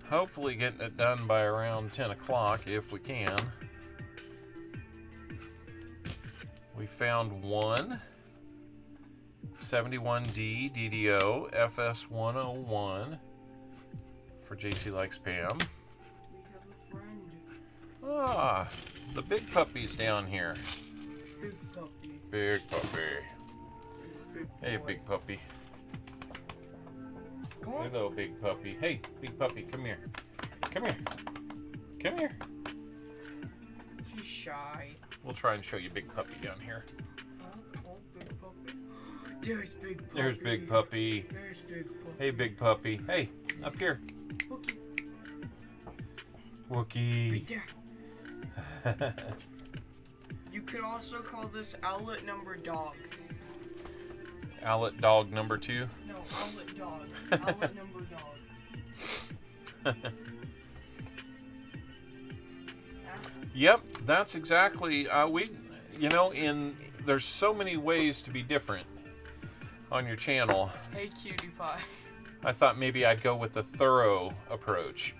Hopefully getting it done by around 10 o'clock if we can. We found one 71D DDO FS101 for JC Likes Pam. Ah, the big puppy's down here. Big puppy. Big puppy. Big Hey, boy. big puppy. Come on. Hello, big puppy. Hey, big puppy, come here. Come here. Come here. He's shy. We'll try and show you big puppy down here. Oh, big puppy. There's big puppy. There's big puppy. There's big puppy. Hey, big puppy. Hey, up here. Wookie. Wookie. Right there. You could also call this outlet number dog. Outlet dog number 2. No, outlet dog. Outlet number dog. Yep, that's exactly. There's so many ways to be different. on your channel. Hey, cutie pie. I thought maybe I'd go with a thorough approach.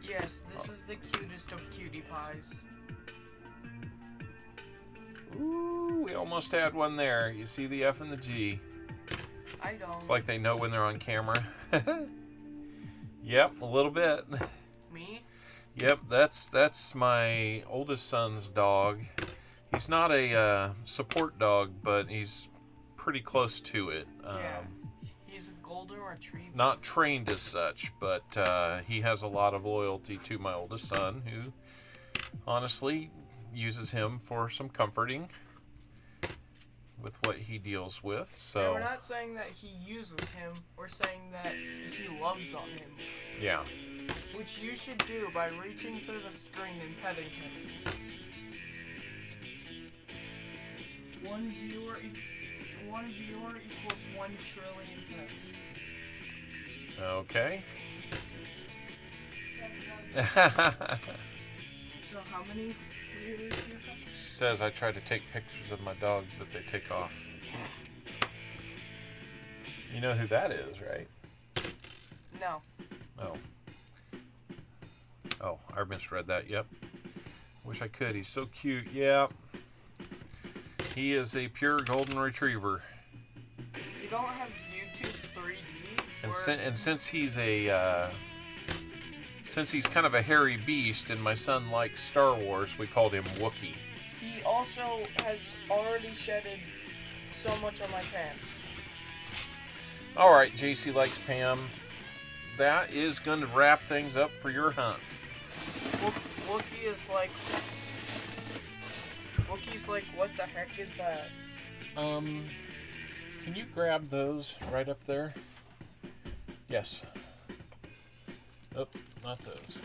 Yes, this is the cutest of cutie pies. Ooh, we almost had one there. You see the F and the G. I don't. It's like they know when they're on camera. Yep, a little bit. Me? Yep, that's my oldest son's dog. He's not a support dog, but he's pretty close to it. Yeah. He's a golden retriever. Not trained as such, but he has a lot of loyalty to my oldest son, who honestly uses him for some comforting with what he deals with. And So we're not saying that he uses him. We're saying that he loves on him. yeah. Which you should do by reaching through the screen and petting him. One viewer equals 1 trillion pets. Okay. So how many viewers do you have? Says I try to take pictures of my dog, but they take off. You know who that is, right? No. Oh. Oh, I misread that. Yep. Wish I could. He's so cute. Yeah. He is a pure golden retriever. You don't have YouTube 3D? And since he's since he's kind of a hairy beast, and my son likes Star Wars, we called him Wookiee. He also has already shedded so much on my pants. All right, JC Likes Pam. That is going to wrap things up for your hunt. Wookiee's like, what the heck is that? Can you grab those right up there? Yes. Oh, not those.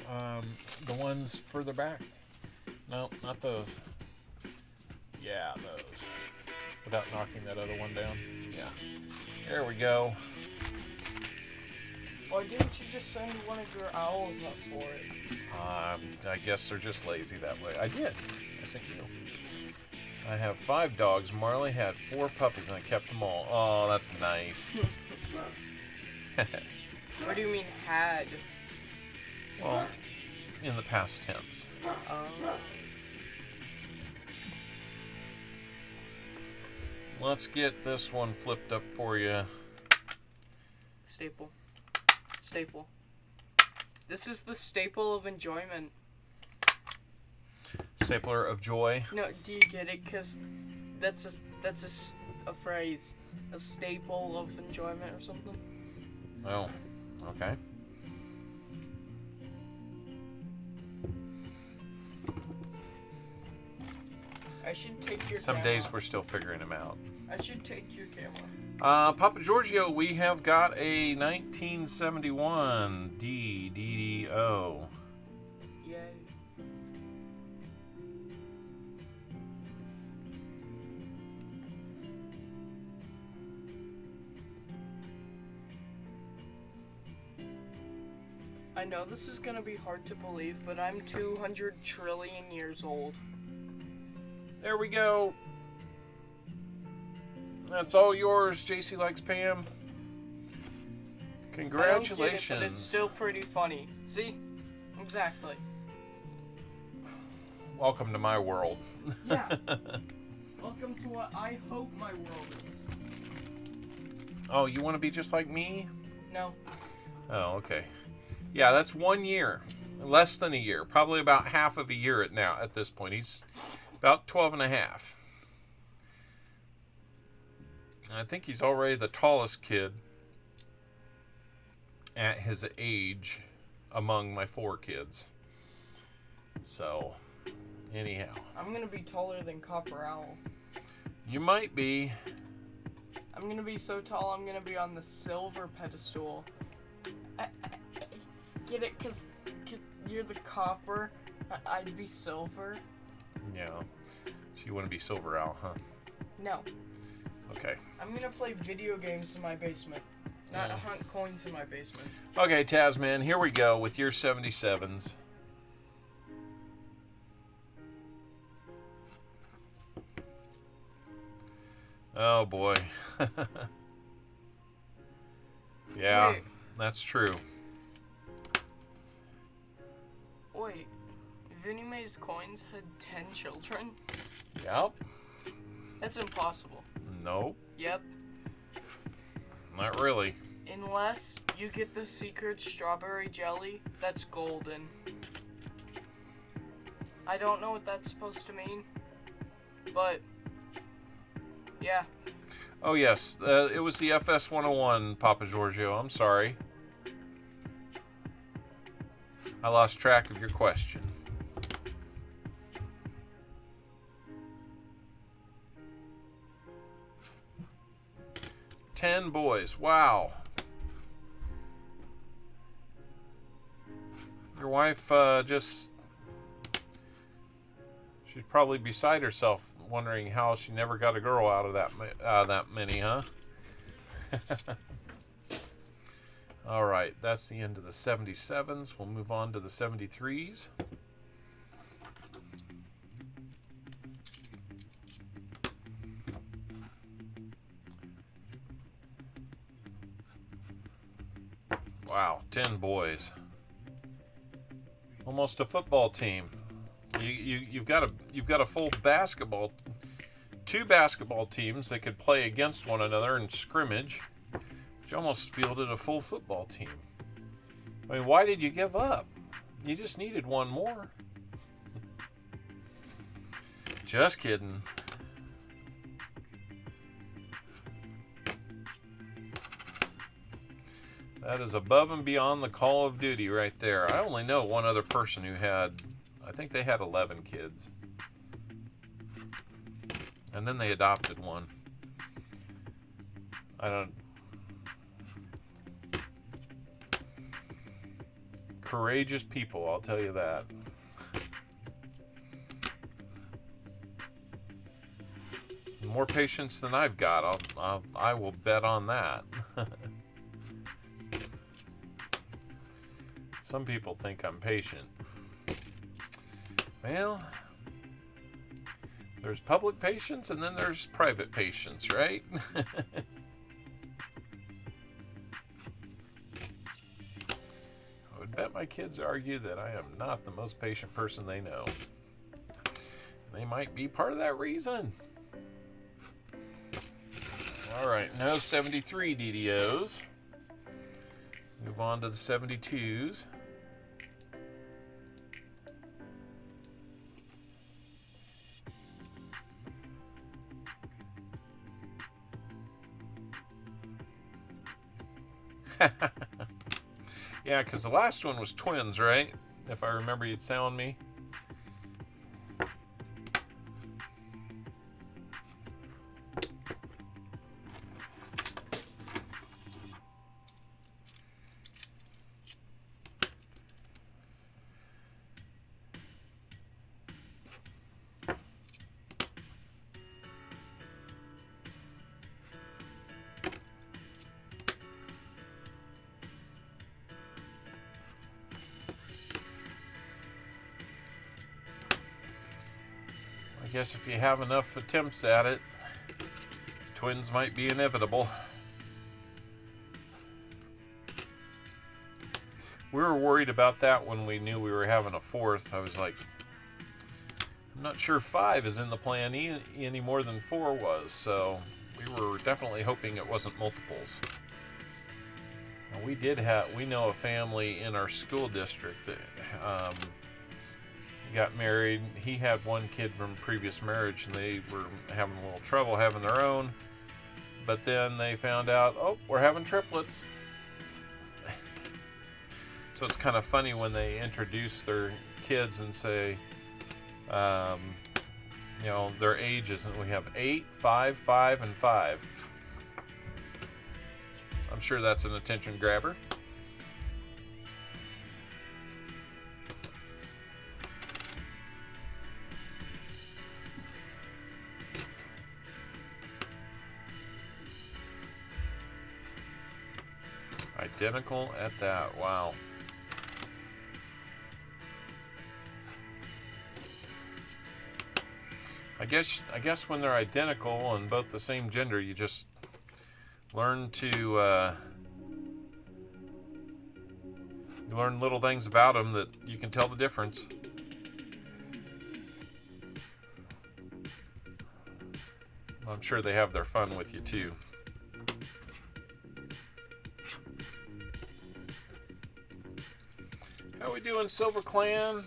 The ones further back. No, not those. Yeah, those. Without knocking that other one down. Yeah. There we go. Why didn't you just send one of your owls up for it? I guess they're just lazy that way. I did. I think you. I have 5 dogs. Marley had 4 puppies, and I kept them all. Oh, that's nice. What do you mean had? Well, in the past tense. Let's get this one flipped up for you. Staple. Staple. This is the staple of enjoyment. Stapler of joy. No, do you get it? Because that's a phrase. A staple of enjoyment or something. Oh, okay. I should take your Some camera. days we're still figuring them out. I should take your camera. Papa Giorgio, we have got a 1971 DDO. Yay. I know this is gonna be hard to believe, but I'm 200 trillion years old. There we go. That's all yours, JC Likes Pam. Congratulations. I don't get it, but it's still pretty funny. See? Exactly. Welcome to my world. Yeah. Welcome to what I hope my world is. Oh, you want to be just like me? No. Oh, okay. Yeah, that's 1 year. Less than a year. Probably about half of a year at this point. He's about 12 and a half. I think he's already the tallest kid at his age among my 4 kids. So, anyhow. I'm gonna be taller than Copper Owl. You might be. I'm gonna be so tall, I'm gonna be on the silver pedestal. Get it? Cause you're the copper. I'd be silver. Yeah. So you want to be Silver Owl, huh? No. Okay. I'm gonna play video games in my basement. Not hunt coins in my basement. Okay, Tasman, here we go with your 77s. Oh boy. Yeah, Wait. that's true. Wait, Vinnie Mae's coins had 10 children? Yep. That's impossible. Nope. Yep. Not really. Unless you get the secret strawberry jelly, that's golden. I don't know what that's supposed to mean, but yeah. Oh yes, it was the FS 101, Papa Giorgio. I'm sorry. I lost track of your question. Ten boys. Wow. Your wife just... She'd probably beside herself, wondering how she never got a girl out of that many, huh? All right, that's the end of the 77s. We'll move on to the 73s. Wow, 10 boys. Almost a football team. You've got a full basketball, 2 basketball teams that could play against one another in scrimmage. You almost fielded a full football team. I mean, why did you give up? You just needed one more. Just kidding. That is above and beyond the Call of Duty right there. I only know one other person who had, I think they had 11 kids. And then they adopted one. I don't... Courageous people, I'll tell you that. More patience than I've got. I will bet on that. Some people think I'm patient. Well, there's public patience and then there's private patience, right? I would bet my kids argue that I am not the most patient person they know. They might be part of that reason. All right, no 73 DDOs. Move on to the 72s. Yeah, because the last one was twins, right? If I remember you telling me. I guess if you have enough attempts at it, twins might be inevitable. We were worried about that when we knew we were having a fourth. I was like, I'm not sure 5 is in the plan any more than 4 was, so we were definitely hoping it wasn't multiples. Now, we know a family in our school district that got married. He had one kid from a previous marriage, and they were having a little trouble having their own. But then they found out, oh, we're having triplets. So it's kind of funny when they introduce their kids and say, you know, their ages, and we have 8, 5, 5, and 5. I'm sure that's an attention grabber. Identical at that. Wow. I guess when they're identical and both the same gender, you just learn to you learn little things about them that you can tell the difference. I'm sure they have their fun with you too. How we doing, Silver Clan?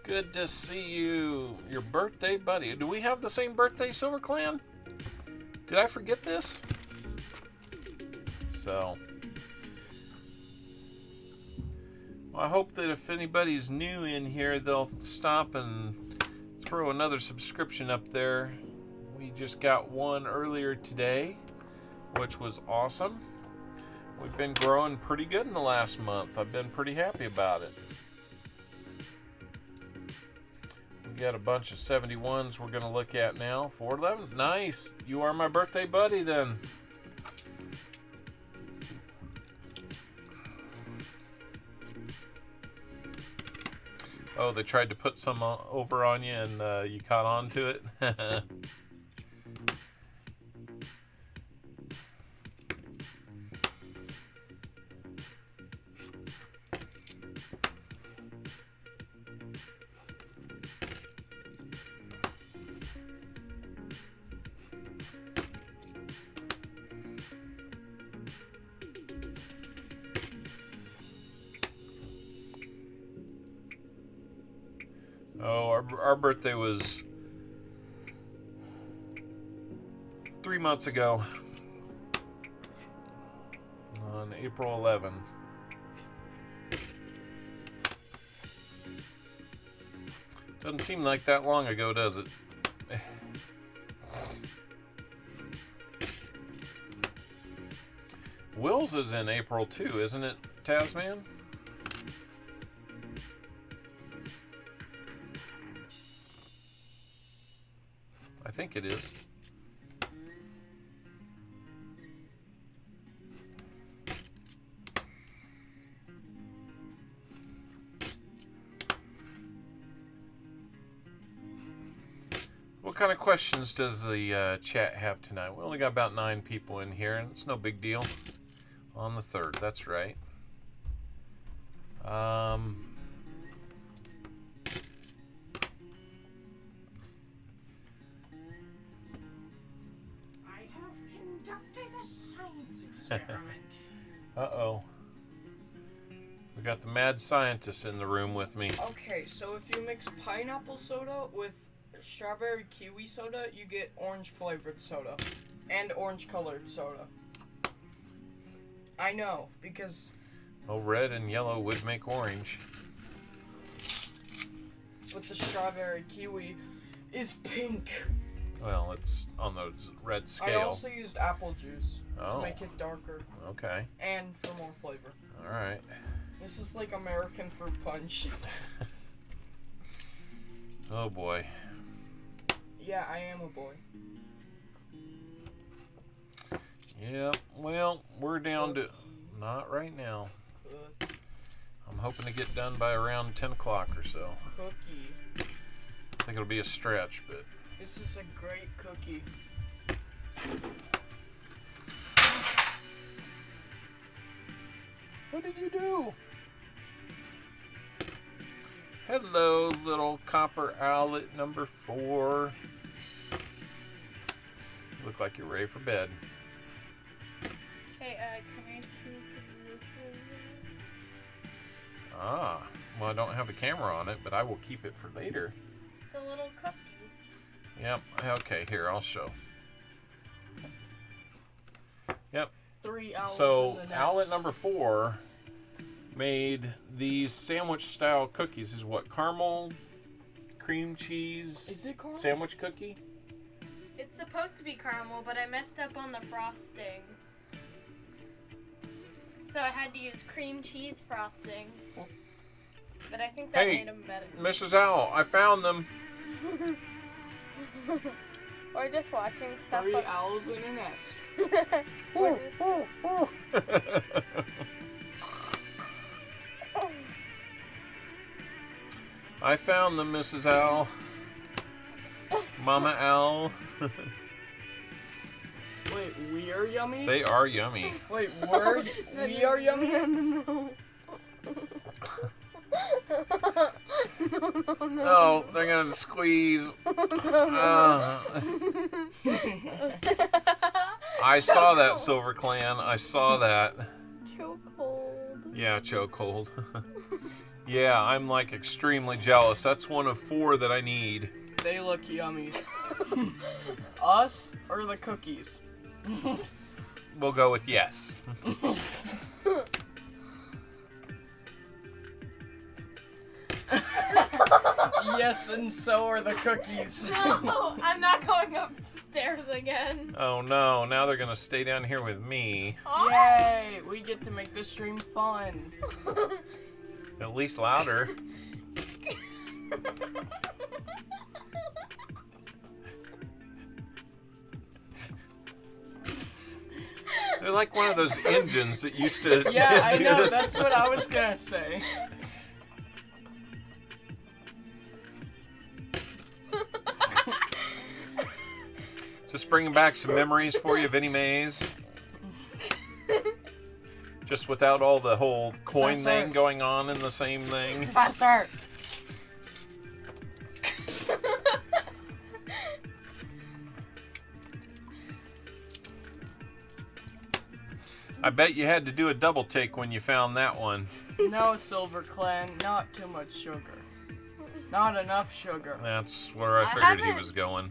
Good to see you. Your birthday, buddy. Do we have the same birthday, Silver Clan? Did I forget this? So, well, I hope that if anybody's new in here, they'll stop and throw another subscription up there. We just got one earlier today, which was awesome. We've been growing pretty good in the last month. I've been pretty happy about it. We got a bunch of 71s we're going to look at now. 411. Nice. You are my birthday buddy then. Oh, they tried to put some over on you and you caught on to it? Oh, our birthday was 3 months ago on April 11. Doesn't seem like that long ago, does it? Will's is in April too, isn't it, Tasman? I think it is. What kind of questions does the chat have tonight? We only got about 9 people in here, and it's no big deal. On the 3rd, that's right. Uh-oh. We got the mad scientist in the room with me. Okay, so if you mix pineapple soda with strawberry kiwi soda, you get orange flavored soda. And orange colored soda. I know, because... Oh, red and yellow would make orange. But the strawberry kiwi is pink. Well, it's on the red scale. I also used apple juice to make it darker. Okay. And for more flavor. All right. This is like American fruit punch. Oh boy. Yeah, I am a boy. Yep. Well, we're down to... Not right now. I'm hoping to get done by around 10 o'clock or so. Cookie. I think it'll be a stretch, but... This is a great cookie. What did you do? Hello, little copper owlet number 4. Look like you're ready for bed. Hey, can I see this? Ah, well, I don't have a camera on it, but I will keep it for later. It's a little cookie. Yep, okay, here, I'll show. Yep. 3 owls So, in the nest. owlet number 4 made these sandwich-style cookies. This is what, caramel, cream cheese, Is it caramel? sandwich cookie? It's supposed to be caramel, but I messed up on the frosting. So I had to use cream cheese frosting. But I think that Hey, made them better. Mrs. Owl, I found them. Or just watching stuff 3 on... owls in a nest. Or just... I found them, Mrs. Owl. Mama Owl. Wait, we are yummy? They are yummy. Wait, we are yummy? No. Oh, they're gonna squeeze. I saw that, Silver Clan. I saw that. Chokehold. Yeah, chokehold. Yeah, I'm like extremely jealous. That's one of 4 that I need. They look yummy. Us or the cookies? We'll go with yes. Yes, and so are the cookies. No, I'm not going upstairs again. Oh no, now they're gonna stay down here with me. Yay! We get to make this stream fun. At least louder. They're like one of those engines that used to. Yeah, I do know. this. That's what I was gonna say. Just bringing back some memories for you, Vinnie Mays. Just without all the whole coin Fast thing start. going on in the same thing. Fast start. I bet you had to do a double take when you found that one. No, Silver Clan, not too much sugar. Not enough sugar. That's where I I figured he haven't- was going.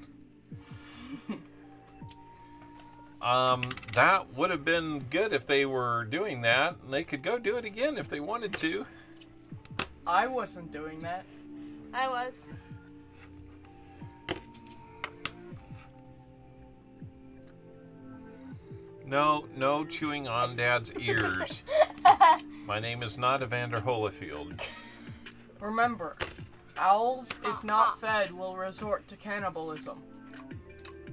That would have been good if they were doing that. They could go do it again if they wanted to. I wasn't doing that. I was. No chewing on Dad's ears. My name is not Evander Holyfield. Remember, owls, if not fed, will resort to cannibalism.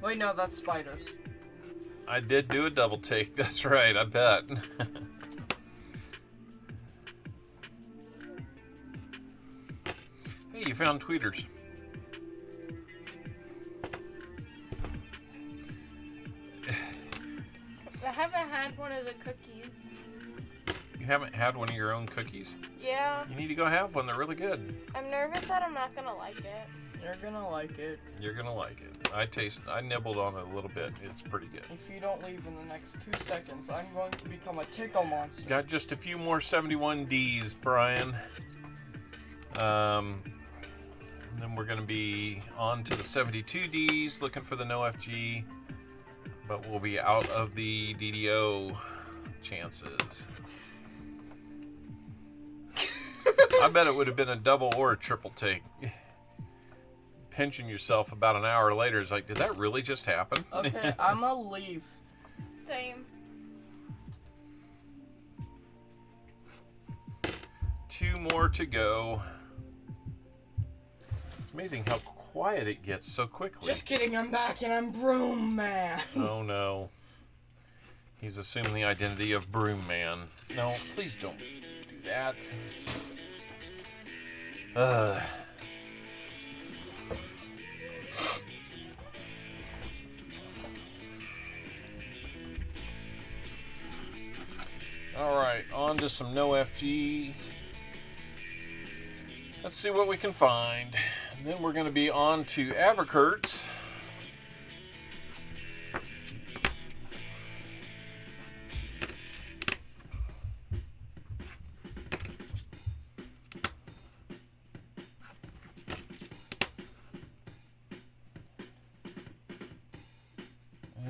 Wait, no, that's spiders. I did do a double take, that's right, I bet. Hey, you found tweeters. I haven't had one of the cookies. You haven't had one of your own cookies? Yeah, You need to go have one, they're really good. I'm nervous that I'm not gonna like it. You're gonna like it. You're gonna like it. I nibbled on it a little bit, it's pretty good. If you don't leave in the next 2 seconds, I'm going to become a tickle monster. Got just a few more 71Ds, Brian. And then we're going to be on to the 72Ds, looking for the no FG. But we'll be out of the DDO chances. I bet it would have been a double or a triple take. Pinching yourself about an hour later is like, did that really just happen? Okay, I'm gonna leave. Same. 2 more to go. It's amazing how quiet it gets so quickly. Just kidding, I'm back and I'm Broom Man. Oh no. He's assuming the identity of Broom Man. No, please don't do that. Alright, on to some no FGs. Let's see what we can find. And then we're going to be on to Averkurts.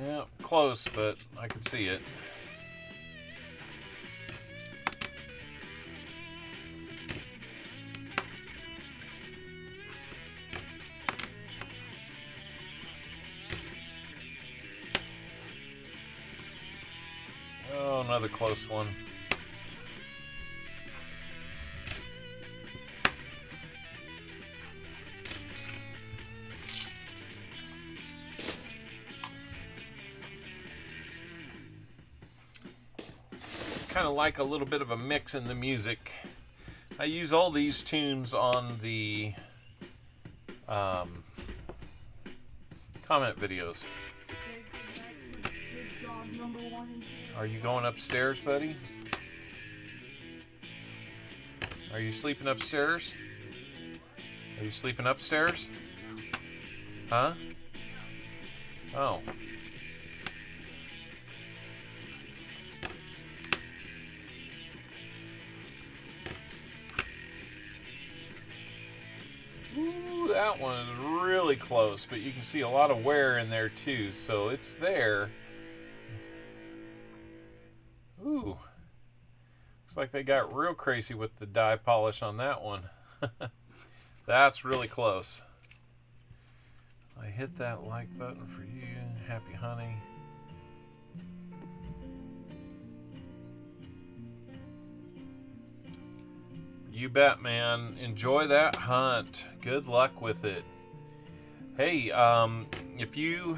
Yeah, close, but I could see it. Oh, another close one. Kind of like a little bit of a mix in the music. I use all these tunes on the comment videos. Are you going upstairs, buddy? Are you sleeping upstairs? Are you sleeping upstairs? Huh? Oh. Ooh, that one is really close, but you can see a lot of wear in there too, so it's there. Ooh. Looks like they got real crazy with the dye polish on that one. That's really close. I hit that like button for you. Happy hunting. You bet, man. Enjoy that hunt. Good luck with it. Hey, if you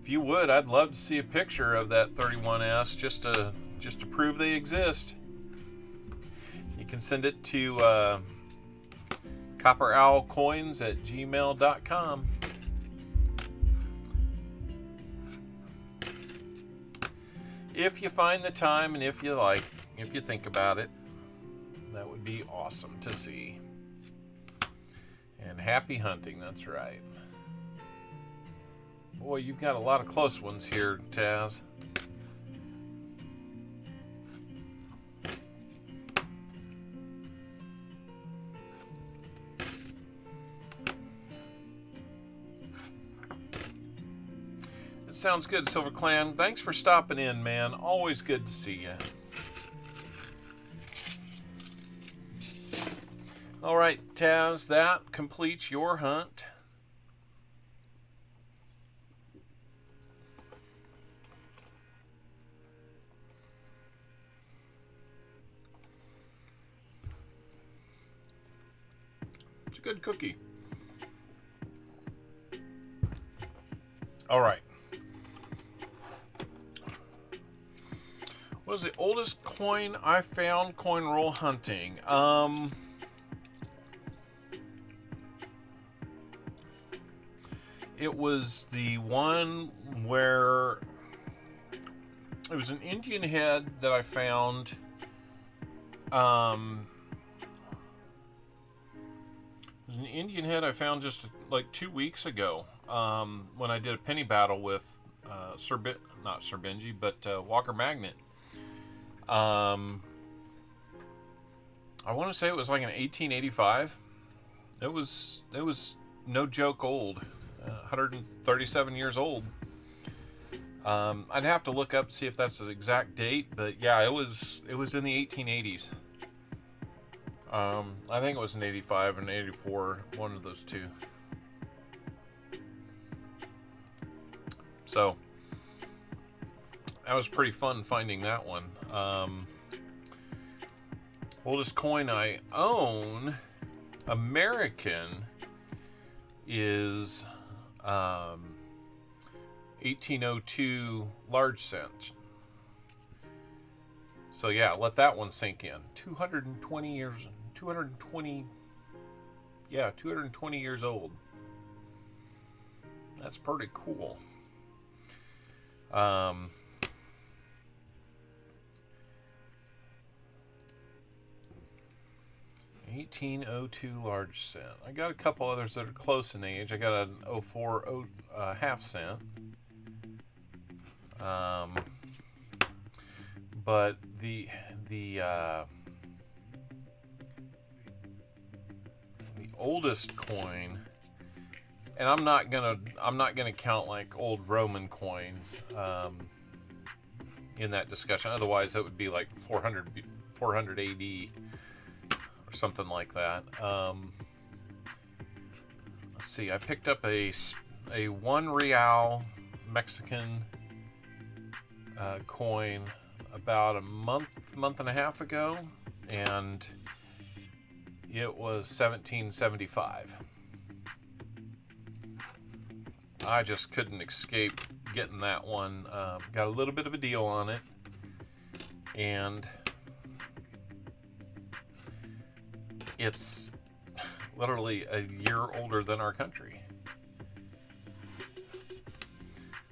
would, I'd love to see a picture of that 31S just to prove they exist. You can send it to copperowlcoins@gmail.com. If you find the time and if you think about it, that would be awesome to see. And happy hunting, that's right. Boy, you've got a lot of close ones here, Taz. It sounds good, Silver Clan. Thanks for stopping in, man. Always good to see you. All right, Taz, that completes your hunt. It's a good cookie. All right. What is the oldest coin I found coin roll hunting? It was the one where it was an Indian head that I found. It was an Indian head I found just like 2 weeks ago when I did a penny battle with not Sir Benji, but Walker Magnet. I want to say it was like an 1885. It was no joke old. 137 years old. I'd have to look up to see if that's the exact date, but yeah, it was in the 1880s. I think it was in 85 and 84, one of those two. So that was pretty fun finding that one. Oldest coin I own, American, is 1802 large cent. So yeah, let that one sink in. 220 years old. That's pretty cool. 1802 large cent. I got a couple others that are close in age. I got an 04 half cent. But the oldest coin, and I'm not gonna count like old Roman coins in that discussion. Otherwise, that would be like 400 AD. Or something like that. Let's see. I picked up a 1 real Mexican coin about a month and a half ago, and it was 1775. I just couldn't escape getting that one. Got a little bit of a deal on it, and it's literally a year older than our country.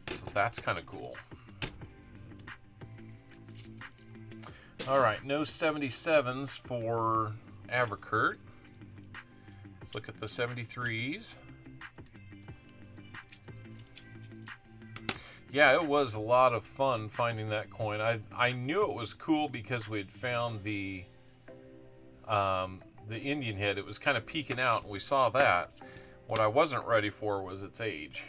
So that's kind of cool. All right, no 77s for Abercurt. Let's look at the 73s. Yeah, it was a lot of fun finding that coin. I knew it was cool because we'd found the Indian head. It was kind of peeking out, and we saw that. What I wasn't ready for was its age.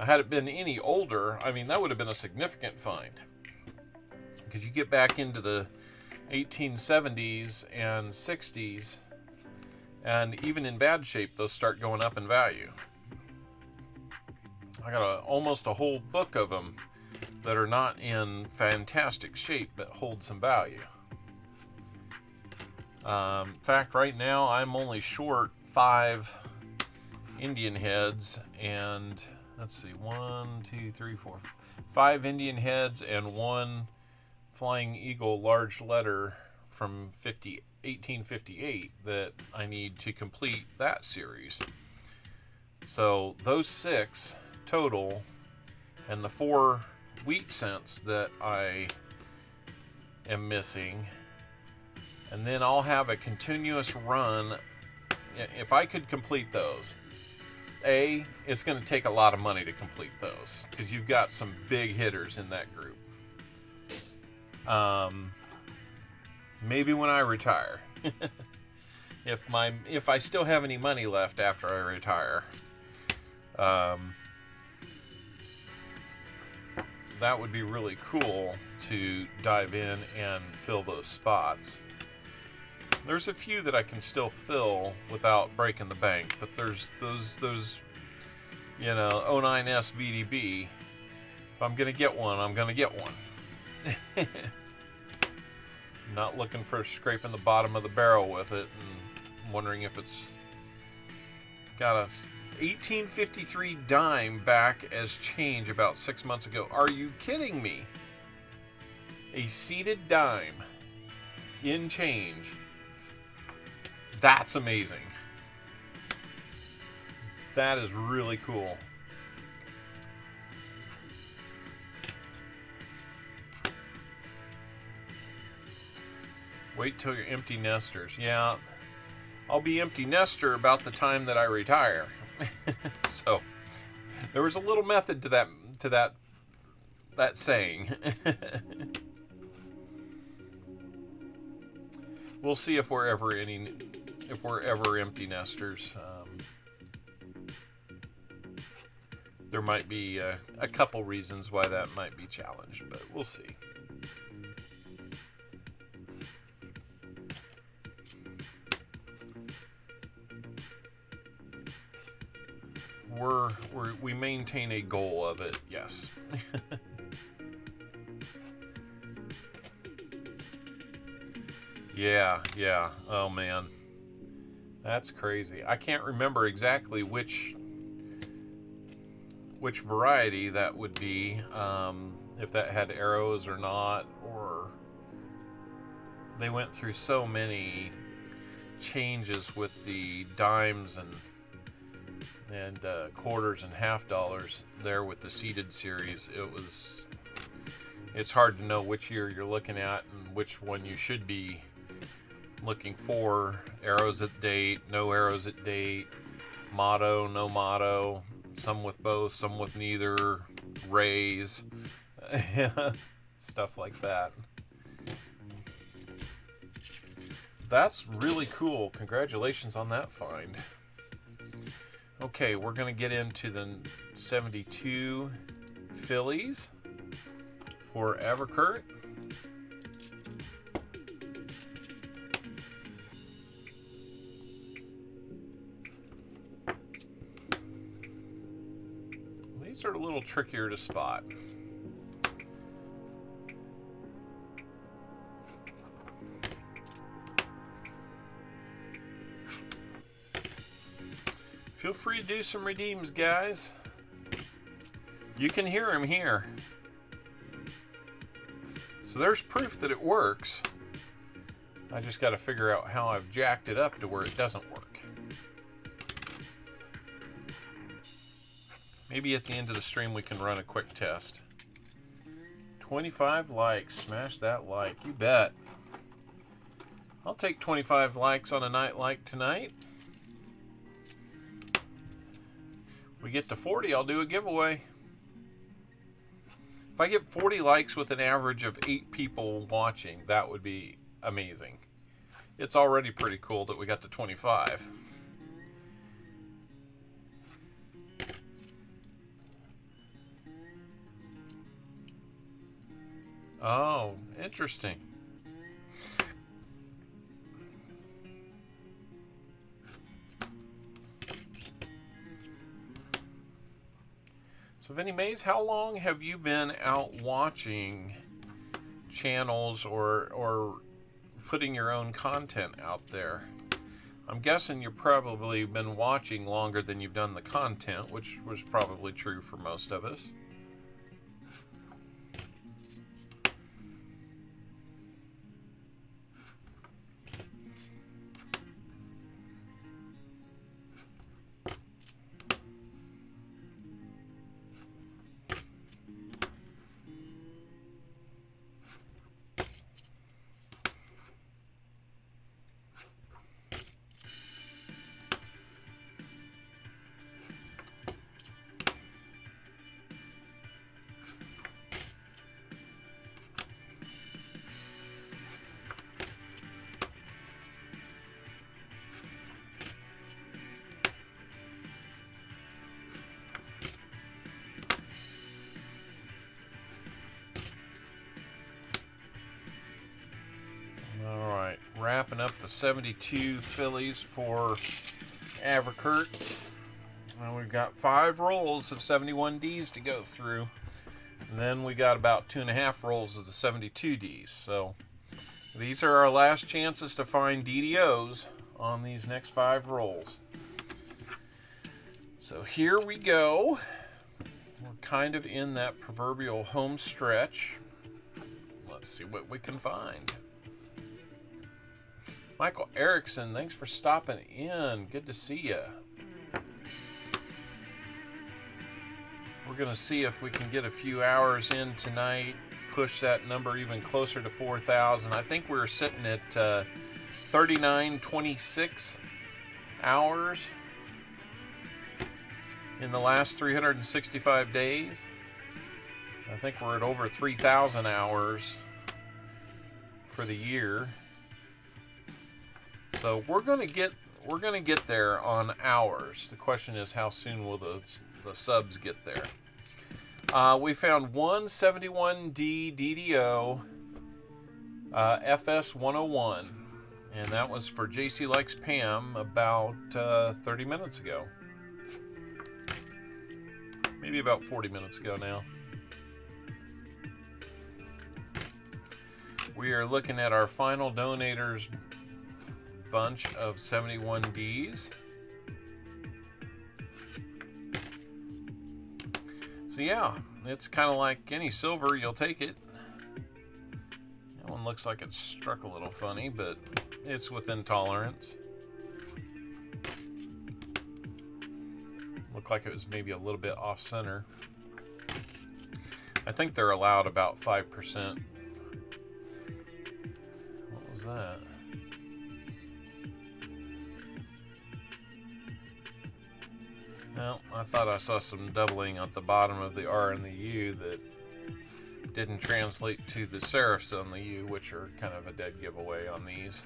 Had it been any older, I mean, that would have been a significant find. Because you get back into the 1870s and 60s, and even in bad shape, those start going up in value. I got almost a whole book of them that are not in fantastic shape but hold some value. In fact, right now I'm only short 5 Indian heads, and let's see, 5 Indian heads and 1 Flying Eagle large letter from 1858 that I need to complete that series. So those 6 total, and the 4 wheat cents that I am missing, and then I'll have a continuous run. If I could complete those, it's going to take a lot of money to complete those because you've got some big hitters in that group. Maybe when I retire, if I still have any money left after I retire, that would be really cool to dive in and fill those spots. There's a few that I can still fill without breaking the bank, but there's those 09S VDB. If I'm gonna get one, I'm gonna get one. Not looking for scraping the bottom of the barrel with it and wondering if it's got a 1853 dime back as change about 6 months ago. Are you kidding me? A seated dime in change. That's amazing. That is really cool. Wait till you're empty nesters. Yeah, I'll be empty nester about the time that I retire. So there was a little method to that saying. We'll see if we're ever empty nesters. There might be a couple reasons why that might be challenged, but we'll see. We maintain a goal of it, yes. Yeah. Oh man, that's crazy. I can't remember exactly which variety that would be, if that had arrows or not, or they went through so many changes with the dimes and quarters and half dollars there with the seeded series. It's hard to know which year you're looking at and which one you should be looking for. Arrows at date, no arrows at date, motto, no motto, some with both, some with neither, rays, stuff like that. That's really cool. Congratulations on that find. Okay, we're going to get into the 72 Phillies for Abercurt. These are a little trickier to spot. Feel free to do some redeems, guys. You can hear him here. So there's proof that it works. I just got to figure out how I've jacked it up to where it doesn't work. Maybe at the end of the stream we can run a quick test. 25 likes. Smash that like. You bet. I'll take 25 likes on a night like tonight. If we get to 40, I'll do a giveaway. If I get 40 likes with an average of 8 people watching, that would be amazing. It's already pretty cool that we got to 25. Oh, interesting. So, Vinnie Mays, how long have you been out watching channels or putting your own content out there? I'm guessing you've probably been watching longer than you've done the content, which was probably true for most of us. Wrapping up the 72 fillies for Averkurt. Well, we've got 5 rolls of 71Ds to go through. And then we got about 2.5 rolls of the 72Ds. So these are our last chances to find DDOs on these next 5 rolls. So here we go. We're kind of in that proverbial home stretch. Let's see what we can find. Michael Erickson, thanks for stopping in. Good to see you. We're going to see if we can get a few hours in tonight, push that number even closer to 4,000. I think we were sitting at 3926 hours in the last 365 days. I think we're at over 3,000 hours for the year. So we're gonna get there on hours. The question is, how soon will the subs get there? We found one 71D DDO FS 101, and that was for JC Likes Pam about 30 minutes ago. Maybe about 40 minutes ago now. We are looking at our final donators bunch of 71Ds. So yeah, it's kind of like any silver, you'll take it. That one looks like it struck a little funny, but it's within tolerance. Looked like it was maybe a little bit off center. I think they're allowed about 5%. What was that? Well, I thought I saw some doubling at the bottom of the R and the U that didn't translate to the serifs on the U, which are kind of a dead giveaway on these.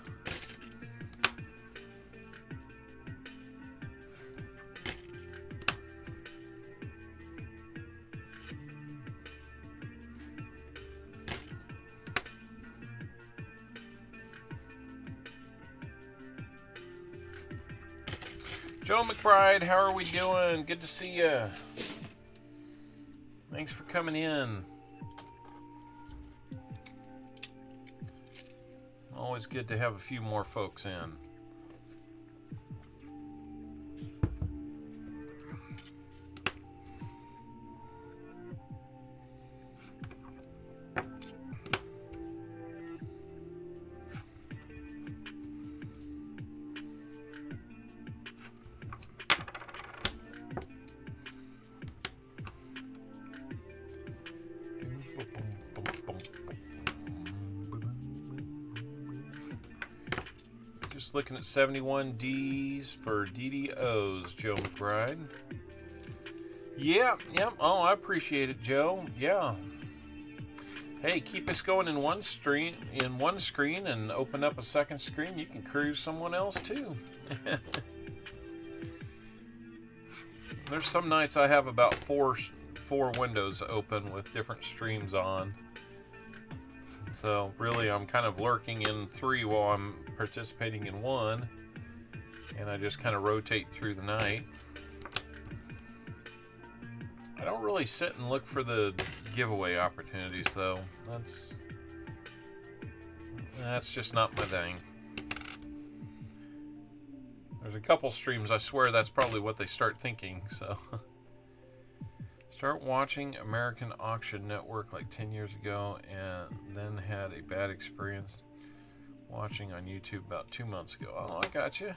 Joe McBride, how are we doing? Good to see you. Thanks for coming in. Always good to have a few more folks in. Just looking at 71 Ds for DDOs, Joe McBride. Yep. Oh, I appreciate it, Joe. Yeah. Hey, keep us going in one screen, and open up a second screen. You can cruise someone else too. There's some nights I have about four windows open with different streams on. So really, I'm kind of lurking in 3 while I'm participating in 1, and I just kind of rotate through the night. I don't really sit and look for the giveaway opportunities, though. That's just not my thing. There's a couple streams I swear that's probably what they start thinking. So start watching American Auction Network like 10 years ago, and then had a bad experience watching on YouTube about 2 months ago. Oh, I got you.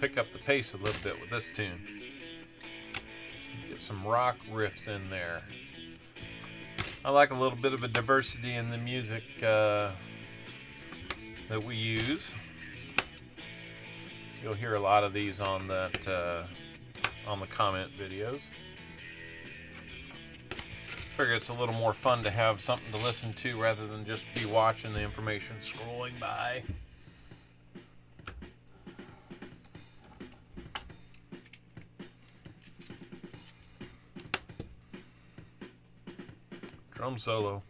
Pick up the pace a little bit with this tune. Get some rock riffs in there. I like a little bit of a diversity in the music that we use. You'll hear a lot of these on that on the comment videos. Figure it's a little more fun to have something to listen to rather than just be watching the information scrolling by. Drum solo.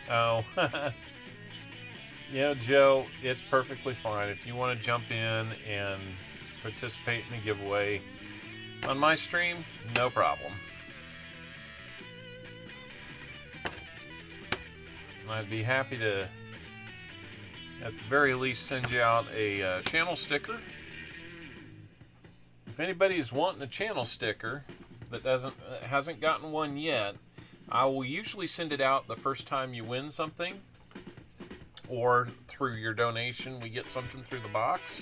Oh, yeah, Joe, it's perfectly fine. If you want to jump in and participate in the giveaway on my stream, no problem. I'd be happy to, at the very least, send you out a channel sticker. If anybody's wanting a channel sticker that hasn't gotten one yet, I will usually send it out the first time you win something, or through your donation we get something through the box,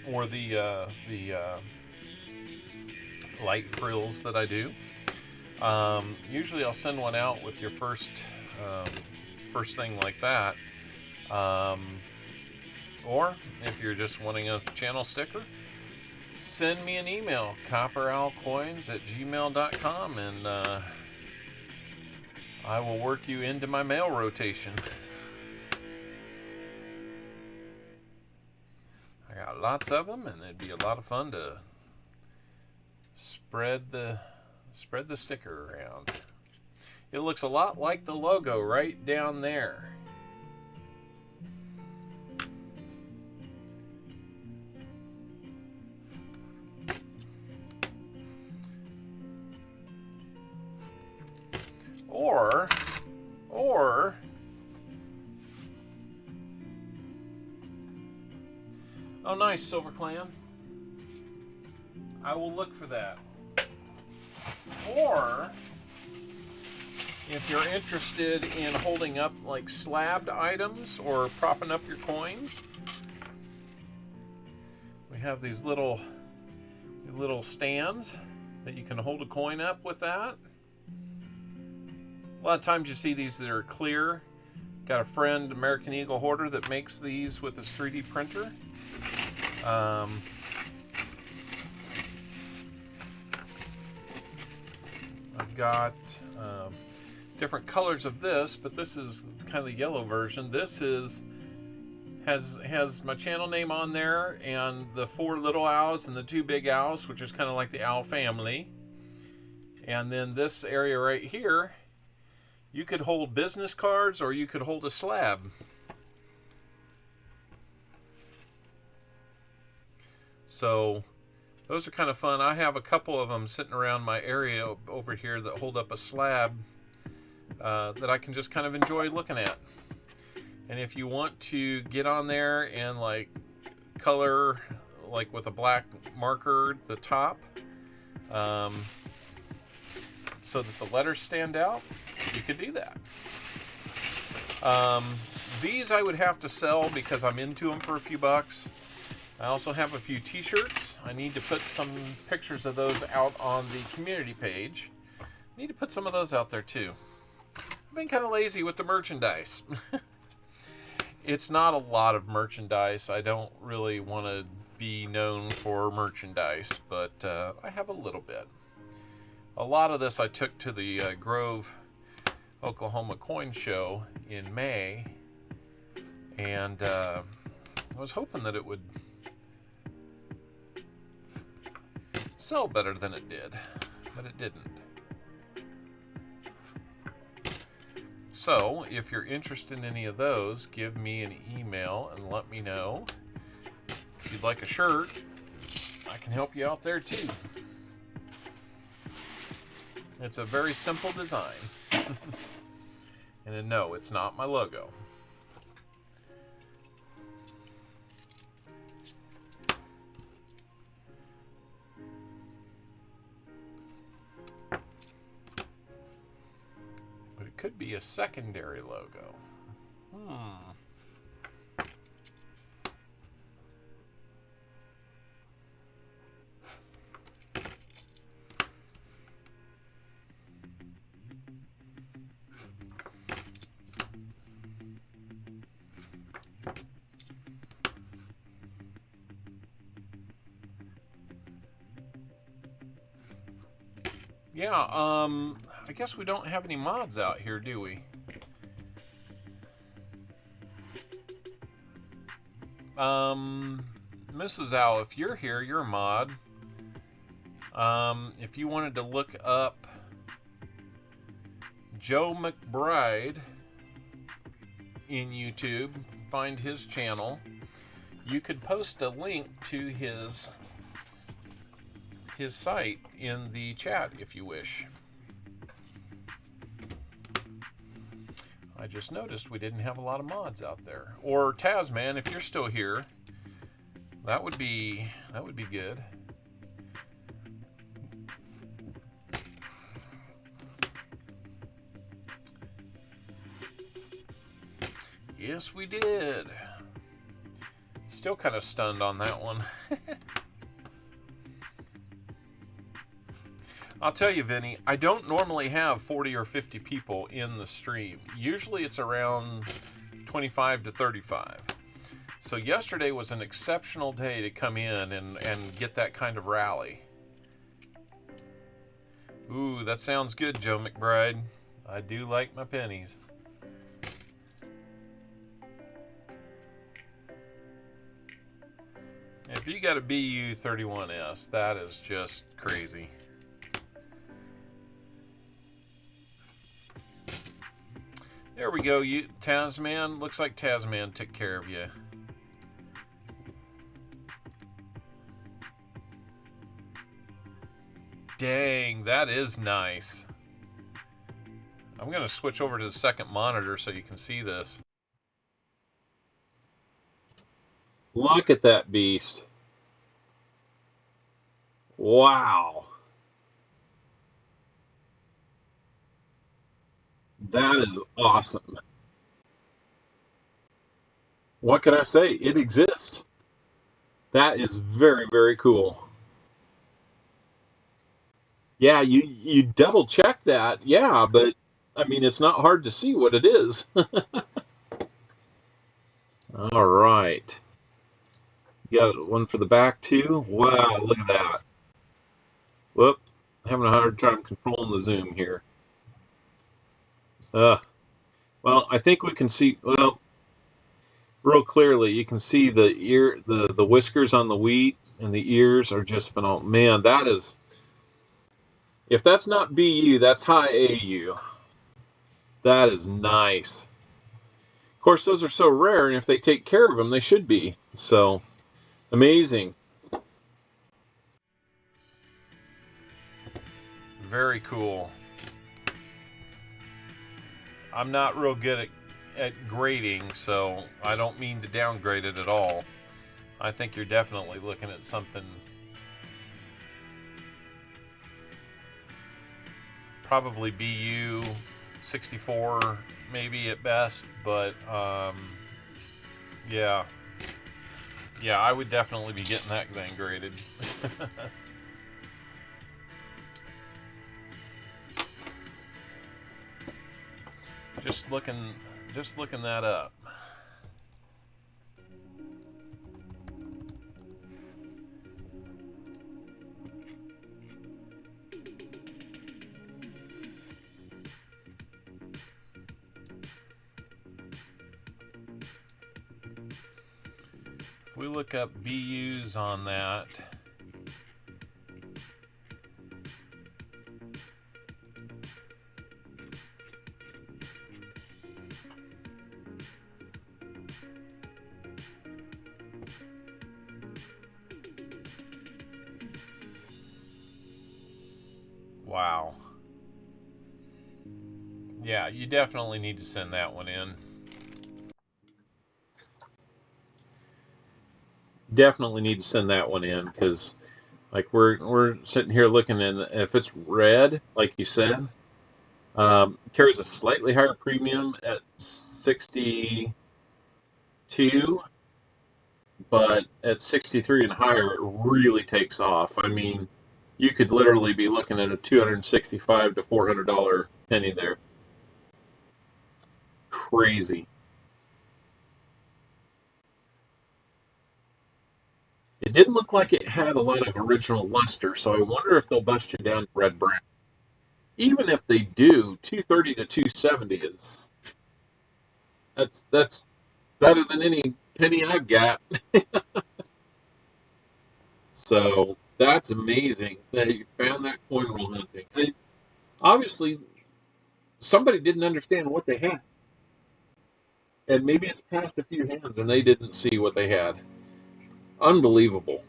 or the light frills that I do. Usually I'll send one out with your first thing like that, or if you're just wanting a channel sticker, send me an email, copperowlcoins@gmail.com, and I will work you into my mail rotation. I got lots of them, and it'd be a lot of fun to spread the sticker around. It looks a lot like the logo right down there. Or oh, nice, Silver Clan. I will look for that. Or if you're interested in holding up like slabbed items or propping up your coins, we have these little stands that you can hold a coin up with that. A lot of times you see these that are clear. Got a friend, American Eagle Hoarder, that makes these with his 3D printer. I've got different colors of this, but this is kind of the yellow version. This has my channel name on there, and the 4 little owls and the 2 big owls, which is kind of like the owl family. And then this area right here, you could hold business cards or you could hold a slab. So those are kind of fun. I have a couple of them sitting around my area over here that hold up a slab that I can just kind of enjoy looking at. And if you want to get on there and like color like with a black marker at the top, so that the letters stand out, you could do that. These I would have to sell because I'm into them for a few bucks. I also have a few t-shirts. I need to put some pictures of those out on the community page. I need to put some of those out there too. I've been kind of lazy with the merchandise. It's not a lot of merchandise. I don't really want to be known for merchandise, but I have a little bit. A lot of this I took to the Grove, Oklahoma coin show in May, and I was hoping that it would sell better than it did, but it didn't. So, if you're interested in any of those, give me an email and let me know. If you'd like a shirt, I can help you out there too. It's a very simple design. And no, it's not my logo. But it could be a secondary logo. Yeah, I guess we don't have any mods out here, do we? Mrs. Owl, if you're here, you're a mod. If you wanted to look up Joe McBride in YouTube, find his channel, you could post a link to his site in the chat if you wish. I just noticed we didn't have a lot of mods out there. Or Tasman, if you're still here, that would be good. Yes, we did. Still kind of stunned on that one. I'll tell you, Vinny, I don't normally have 40 or 50 people in the stream. Usually it's around 25 to 35. So yesterday was an exceptional day to come in and get that kind of rally. Ooh, that sounds good, Joe McBride. I do like my pennies. If you got a BU31S, that is just crazy. There we go, Tasman. Looks like Tasman took care of you. Dang, that is nice. I'm going to switch over to the second monitor so you can see this. Look at that beast. Wow. That is awesome. What can I say? It exists. That is very, very cool. Yeah, you double check that. Yeah, but I mean, it's not hard to see what it is. All right. You got one for the back too? Wow, look at that. Whoop. Having a hard time controlling the zoom here. Well, I think we can see, well, real clearly, you can see the whiskers on the wheat, and the ears are just phenomenal. Man, that is, if that's not BU, that's high AU. That is nice. Of course, those are so rare, and if they take care of them, they should be. So, amazing. Very cool. I'm not real good at grading, so I don't mean to downgrade it at all. I think you're definitely looking at something probably BU 64 maybe at best, but yeah, I would definitely be getting that thing graded. just looking that up. If we look up BUs on that, wow. Yeah, you definitely need to send that one in. Definitely need to send that one in because, like, we're sitting here looking, and if it's red, like you said, carries a slightly higher premium at 62, but at 63 and higher, it really takes off. I mean, you could literally be looking at a $265 to $400 penny there. Crazy. It didn't look like it had a lot of original luster, so I wonder if they'll bust you down to red brown. Even if they do, 230 to 270 is that's better than any penny I've got. So that's amazing that you found that coin roll hunting. Obviously, somebody didn't understand what they had, and maybe it's passed a few hands and they didn't see what they had. Unbelievable.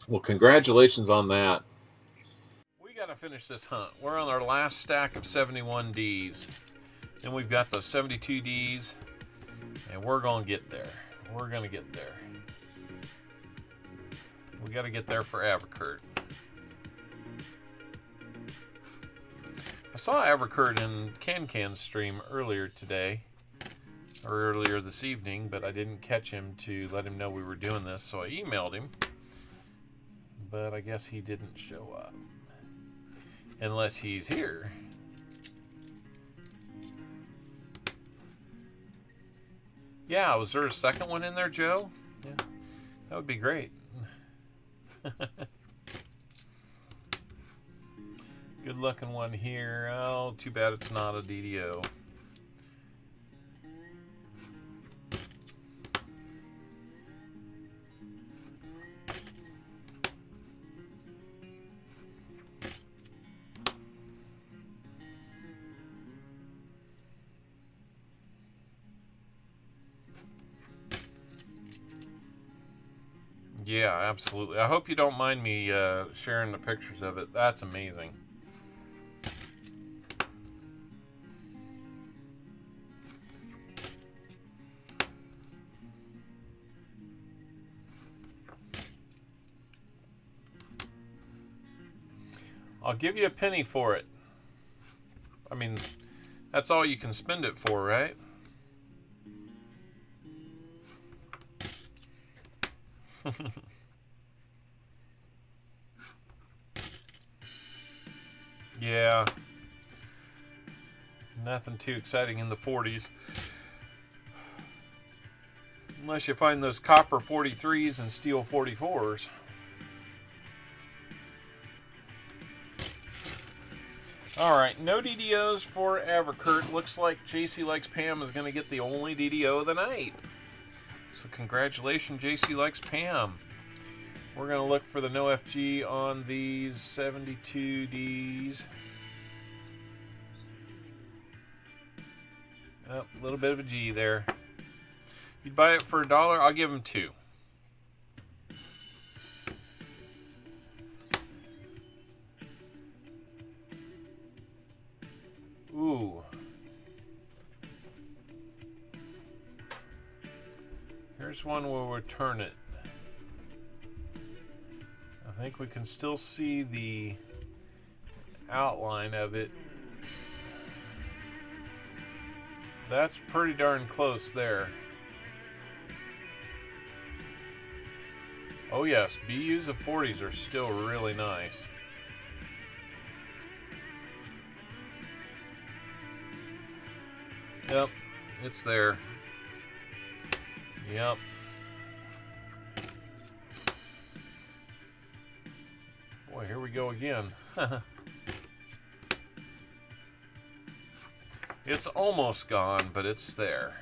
Well, congratulations on that. We got to finish this hunt. We're on our last stack of 71 Ds. Then we've got the 72 Ds, and we're going to get there. We're going to get there. We got to get there for Avocurt. I saw Avocurt in Can's stream earlier today, or earlier this evening, but I didn't catch him to let him know we were doing this, so I emailed him. But I guess he didn't show up. Unless he's here. Yeah, was there a second one in there, Joe? Yeah, that would be great. Good looking one here. Oh, too bad it's not a DDO. Yeah, absolutely. I hope you don't mind me sharing the pictures of it. That's amazing. I'll give you a penny for it. I mean, that's all you can spend it for, right? Yeah. Nothing too exciting in the 40s. Unless you find those copper 43s and steel 44s. Alright, no DDOs for Avocurt. Looks like JC Likes Pam is going to get the only DDO of the night. So congratulations, JC Likes Pam. We're going to look for the no FG on these 72Ds. Oh, a little bit of a G there. If you'd buy it for $1, I'll give him 2. Ooh. Here's Here's one where we'll turn it. I think we can still see the outline of it. That's pretty darn close there. Oh yes, BUs of 40s are still really nice. Yep, it's there. Yep. Boy, here we go again. It's almost gone, but it's there.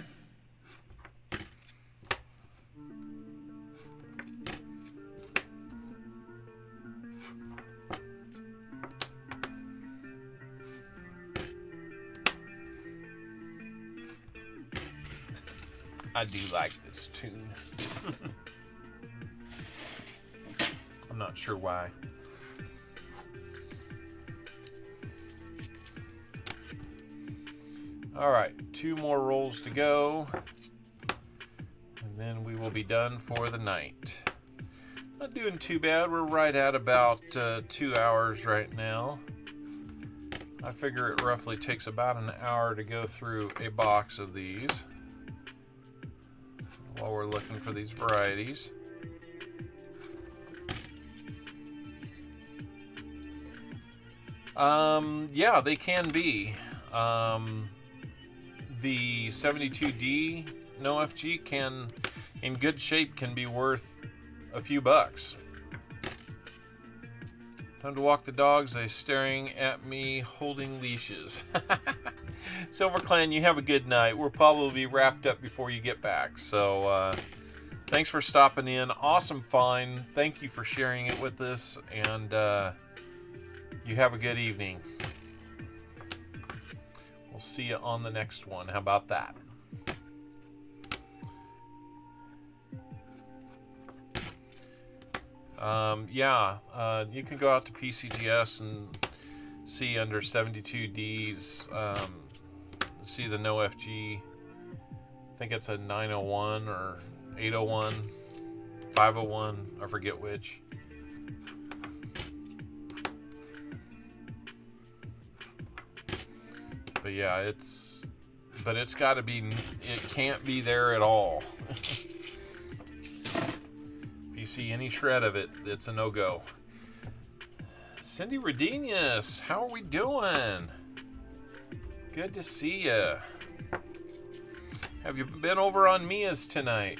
I do like this tune. I'm not sure why. All right, 2 more rolls to go, and then we will be done for the night. Not doing too bad. We're right at about 2 hours right now. I figure it roughly takes about an hour to go through a box of these while we're looking for these varieties. Yeah, they can be. The 72D no FG can, in good shape, can be worth a few bucks. Time to walk the dogs. They're staring at me holding leashes. Silver Clan, you have a good night. We'll probably be wrapped up before you get back. So thanks for stopping in. Awesome find. Thank you for sharing it with us. And you have a good evening. We'll see you on the next one. How about that? You can go out to PCGS and see under 72Ds, see the no FG. I think it's a 901 or 801, 501, I forget which. But yeah, it's got to be, it can't be there at all. If you see any shred of it, it's a no-go. Cindy Redenius, how are we doing? Good to see you. Have you been over on Mia's tonight?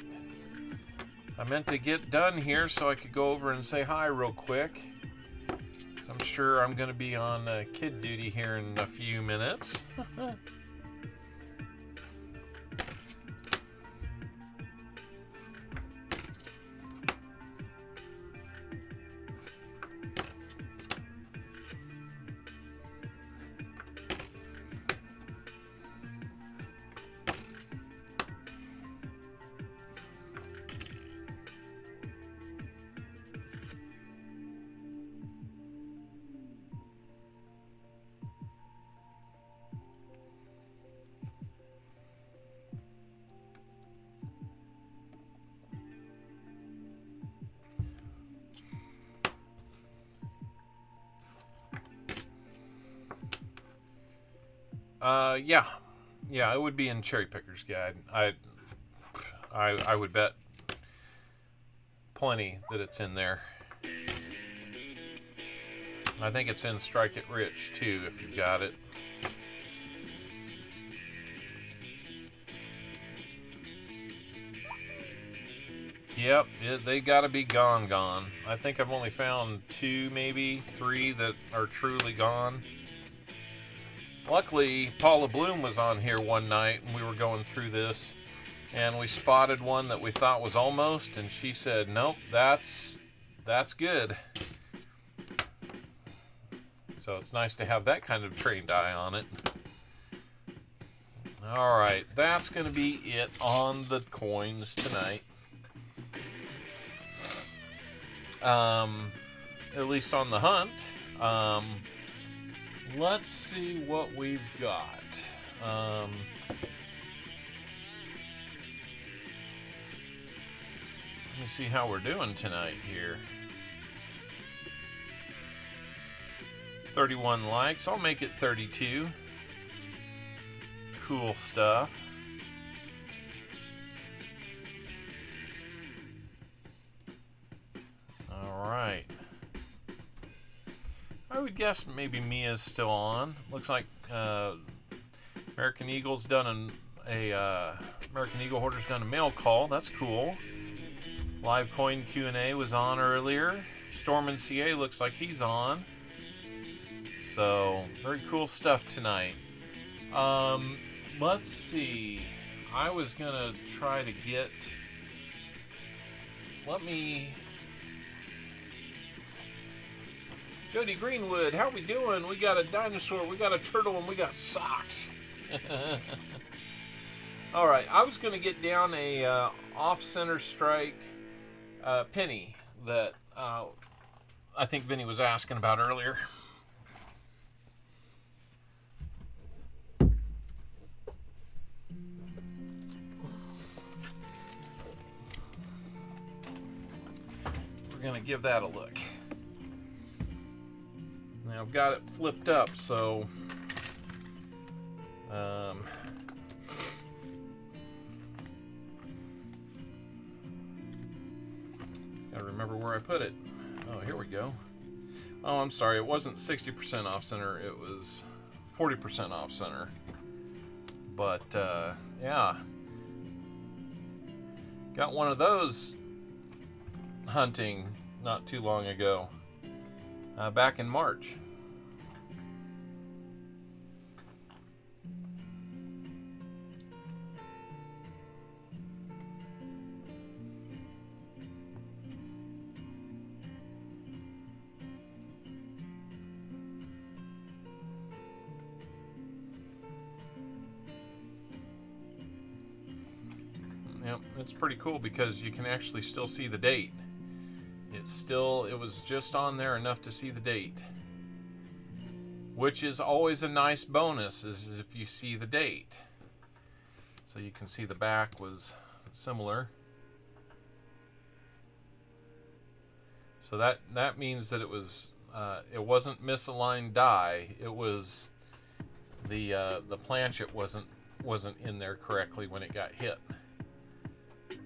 I meant to get done here so I could go over and say hi real quick. I'm sure I'm going to be on kid duty here in a few minutes. Yeah, it would be in Cherry Picker's Guide. I would bet plenty that it's in there. I think it's in Strike It Rich too, if you've got it. Yep, they gotta be gone. I think I've only found 2, maybe 3 that are truly gone. Luckily, Paula Bloom was on here one night and we were going through this and we spotted one that we thought was almost, and she said, nope, that's good. So it's nice to have that kind of trained eye on it. Alright, that's going to be it on the coins tonight. At least on the hunt. Let's see what we've got. me see how we're doing tonight here. 31 likes. I'll make it 32. Cool stuff. Alright. I would guess maybe Mia's still on. Looks like American Eagle's done American Eagle Hoarder's done a mail call. That's cool. Live Coin Q&A was on earlier. Storm and CA looks like he's on. So, very cool stuff tonight. Let's see. I was gonna try to get... Jody Greenwood, how we doing? We got a dinosaur, we got a turtle, and we got socks. Alright, I was gonna get down a off-center strike penny that I think Vinny was asking about earlier. We're gonna give that a look. Now I've got it flipped up, so gotta remember where I put it. Oh, here we go. Oh, I'm sorry, it wasn't 60% off center, it was 40% off center. But yeah, got one of those hunting not too long ago, back in March. Yep, it's pretty cool because you can actually still see the date. It was just on there enough to see the date, which is always a nice bonus, is if you see the date. So you can see the back was similar. So that means that it wasn't misaligned die. It was the planchet wasn't in there correctly when it got hit.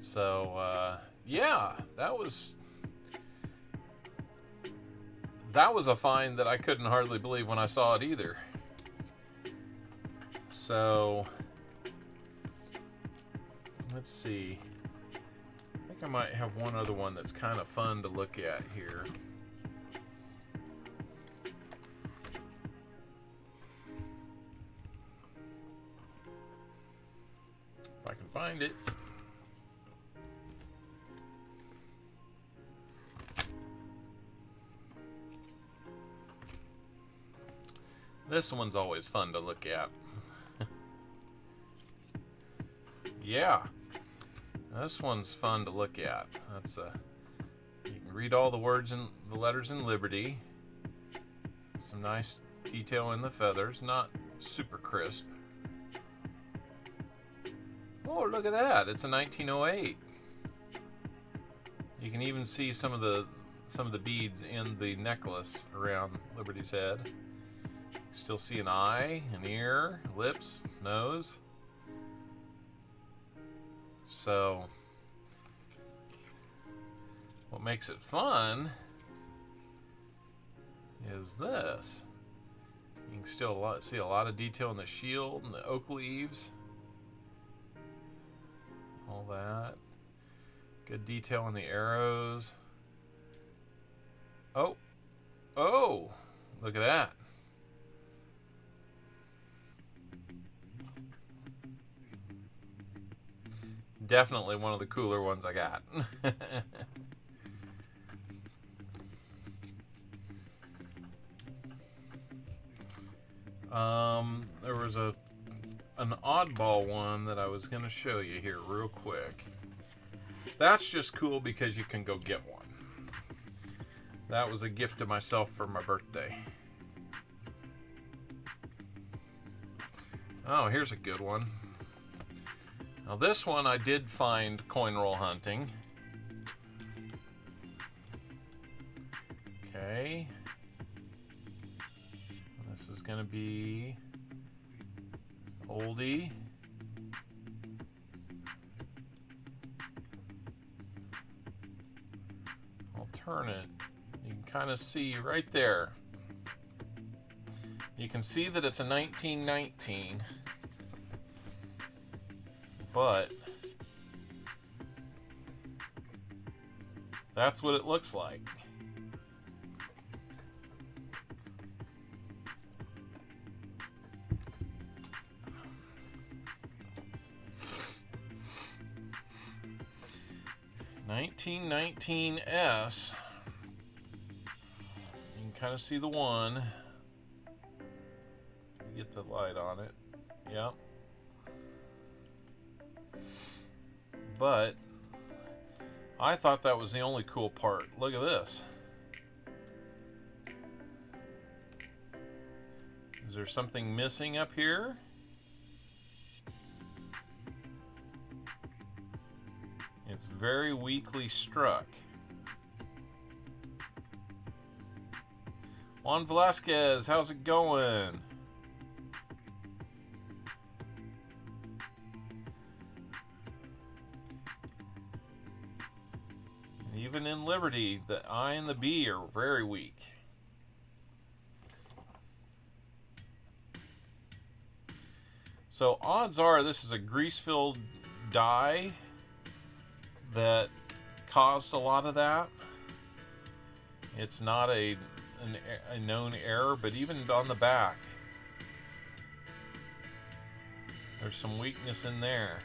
So yeah, that was a find that I couldn't hardly believe when I saw it either. So let's see. I think I might have one other one that's kind of fun to look at here. If I can find it. This one's always fun to look at. Yeah, this one's fun to look at. You can read all the words and the letters in Liberty. Some nice detail in the feathers, not super crisp. Oh, look at that! It's a 1908. You can even see some of the beads in the necklace around Liberty's head. Still see an eye, an ear, lips, nose. So, what makes it fun is this. You can still see a lot of detail in the shield and the oak leaves. All that. Good detail in the arrows. Oh! Oh! Look at that. Definitely one of the cooler ones I got. There was an oddball one that I was going to show you here real quick. That's just cool because you can go get one. That was a gift to myself for my birthday. Oh, here's a good one. Now this one I did find coin roll hunting. Okay. This is going to be oldie. I'll turn it. You can kind of see right there. You can see that it's a 1919, but that's what it looks like. $1919S. You can kind of see the one. Get the light on it. Yep. But I thought that was the only cool part. Look at this. Is there something missing up here? It's very weakly struck. Juan Velasquez, how's it going? Even in Liberty, the I and the B are very weak. So odds are this is a grease-filled die that caused a lot of that. It's not a known error, but even on the back, there's some weakness in there.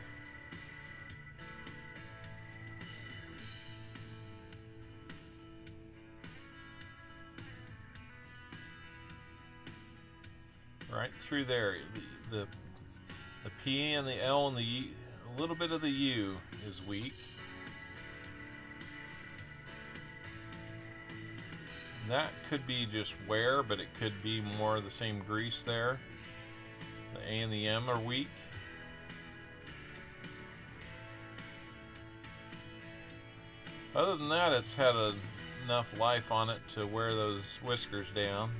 Right through there, the P and the L and the U, a little bit of the U is weak. That could be just wear, but it could be more of the same grease there. The A and the M are weak. Other than that, it's had enough life on it to wear those whiskers down.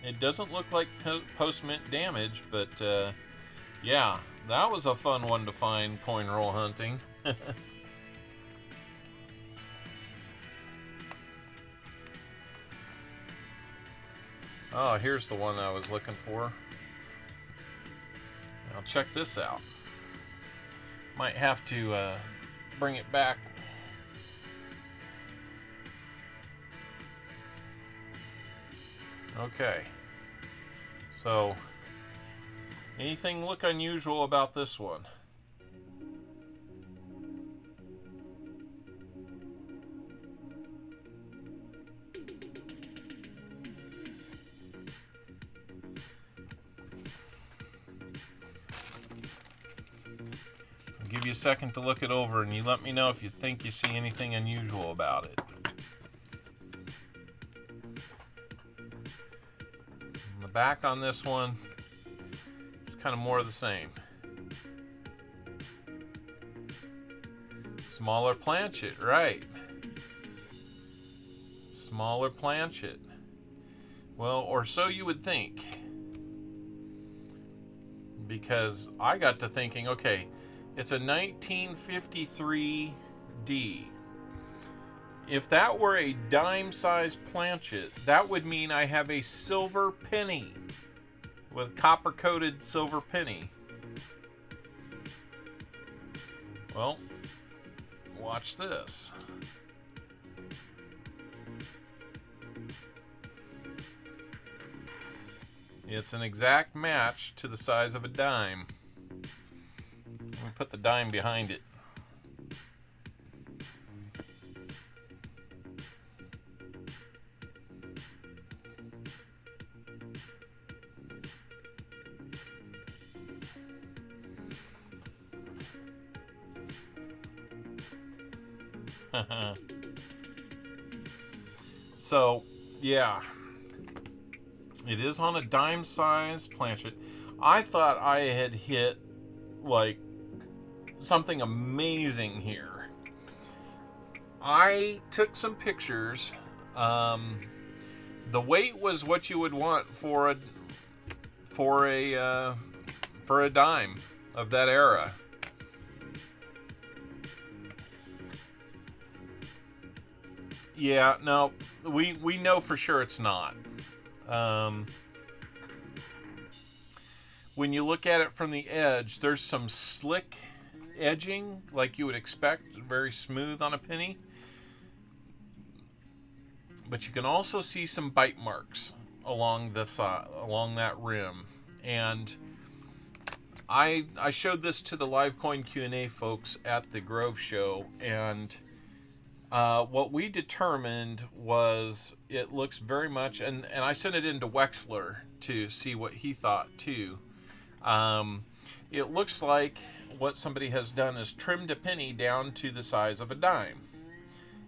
It doesn't look like post-mint damage, but yeah, that was a fun one to find coin roll hunting. Oh, here's the one I was looking for. Now check this out. Might have to bring it back. Okay. So, anything look unusual about this one? I'll give you a second to look it over and you let me know if you think you see anything unusual about it. The back on this one is kind of more of the same. Smaller planchet, right. Smaller planchet. Well, or so you would think. Because I got to thinking, okay, it's a 1953 D. If that were a dime-sized planchet, that would mean I have a silver penny with copper-coated silver penny. Well, watch this. It's an exact match to the size of a dime. Let me put the dime behind it. So, yeah. It is on a dime-sized planchet. I thought I had hit, like, something amazing here. I took some pictures. The weight was what you would want for a dime of that era. Yeah, no, we know for sure it's not. When you look at it from the edge, there's some slick edging, like you would expect, very smooth on a penny. But you can also see some bite marks along the side, along that rim. And I showed this to the live coin Q&A folks at the Grove show, and what we determined was it looks very much, and I sent it into Wexler to see what he thought too. It looks like what somebody has done is trimmed a penny down to the size of a dime.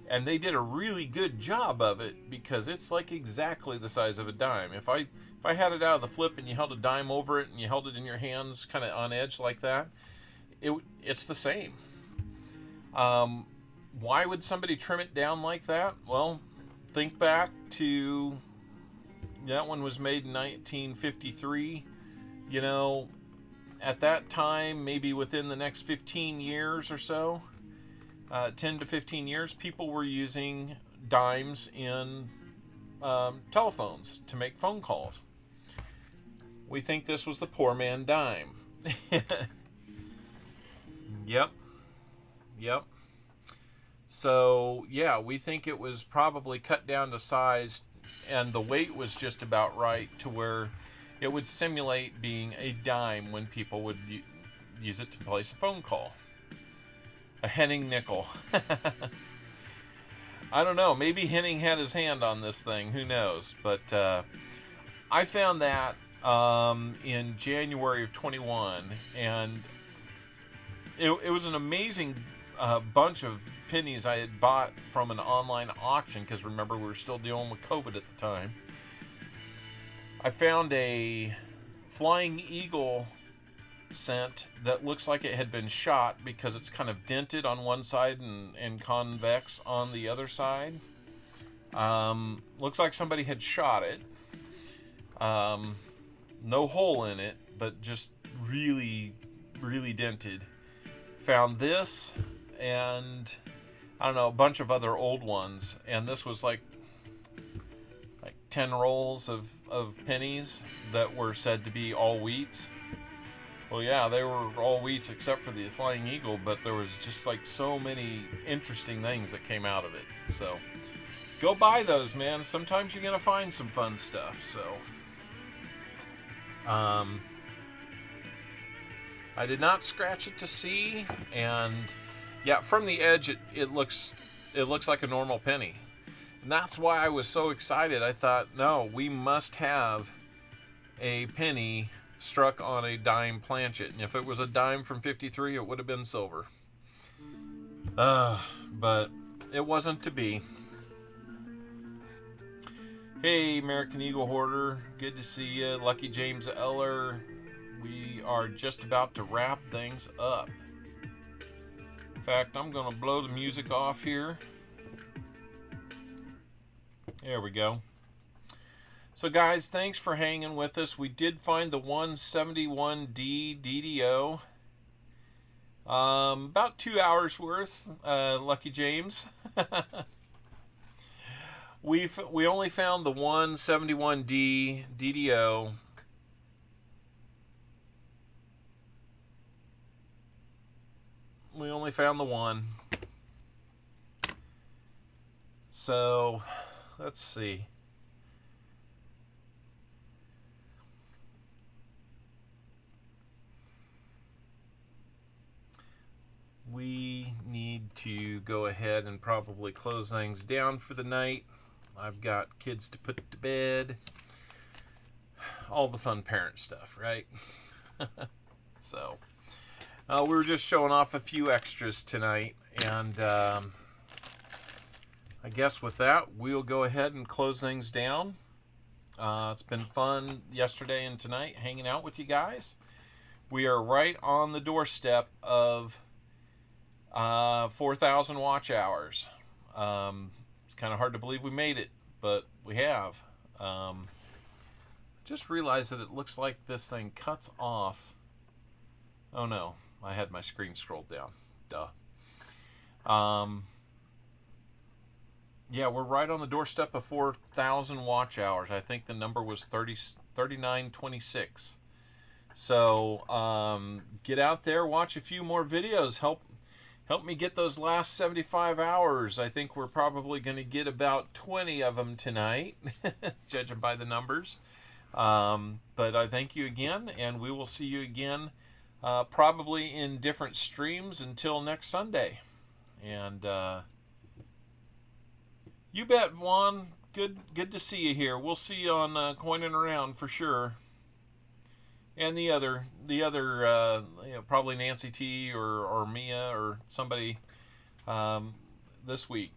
And they did a really good job of it, because it's like exactly the size of a dime. If I had it out of the flip and you held a dime over it and you held it in your hands kind of on edge like that, it's the same. Why would somebody trim it down like that? Well, think back to, that one was made in 1953. You know, at that time, maybe within the next 15 years or so, 10 to 15 years, people were using dimes in telephones to make phone calls. We think this was the poor man dime. Yep. So, yeah, we think it was probably cut down to size, and the weight was just about right to where it would simulate being a dime when people would use it to place a phone call. A Henning nickel. I don't know. Maybe Henning had his hand on this thing. Who knows? But I found that in January of 21, and it was an amazing bunch of pennies I had bought from an online auction, because remember, we were still dealing with COVID at the time. I found a Flying Eagle cent that looks like it had been shot, because it's kind of dented on one side and convex on the other side. Looks like somebody had shot it. No hole in it, but just really, really dented. Found this, and I don't know, a bunch of other old ones, and this was like 10 rolls of pennies that were said to be all wheats. Well, yeah, they were all wheats except for the Flying Eagle, but there was just like so many interesting things that came out of it. So go buy those, man. Sometimes you're gonna find some fun stuff. So I did not scratch it to see, and yeah, from the edge it looks like a normal penny. And that's why I was so excited. I thought, no, we must have a penny struck on a dime planchet. And if it was a dime from 53, it would have been silver. But it wasn't to be. Hey, American Eagle Hoarder. Good to see you. Lucky James Eller. We are just about to wrap things up. In fact, I'm going to blow the music off here. There we go. So guys, thanks for hanging with us. We did find the 171D DDO. About 2 hours worth, Lucky James. We only found the 171D DDO. We only found the one. So, let's see. We need to go ahead and probably close things down for the night. I've got kids to put to bed. All the fun parent stuff, right? So, we were just showing off a few extras tonight. And I guess with that, we'll go ahead and close things down. It's been fun yesterday and tonight hanging out with you guys. We are right on the doorstep of 4,000 watch hours. It's kind of hard to believe we made it, but we have. Just realized that it looks like this thing cuts off. Oh no, I had my screen scrolled down. Duh. Yeah, we're right on the doorstep of 4,000 watch hours. I think the number was 3926. So get out there, watch a few more videos. Help me get those last 75 hours. I think we're probably going to get about 20 of them tonight, judging by the numbers. But I thank you again, and we will see you again probably in different streams until next Sunday. And you bet, Juan. Good to see you here. We'll see you on Coin and Around for sure. And the other, probably Nancy T or Mia or somebody this week.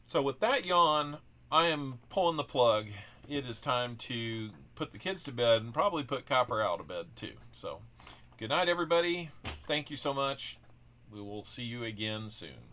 So with that yawn, I am pulling the plug. It is time to put the kids to bed and probably put Copper out of bed too. So good night, everybody. Thank you so much. We will see you again soon.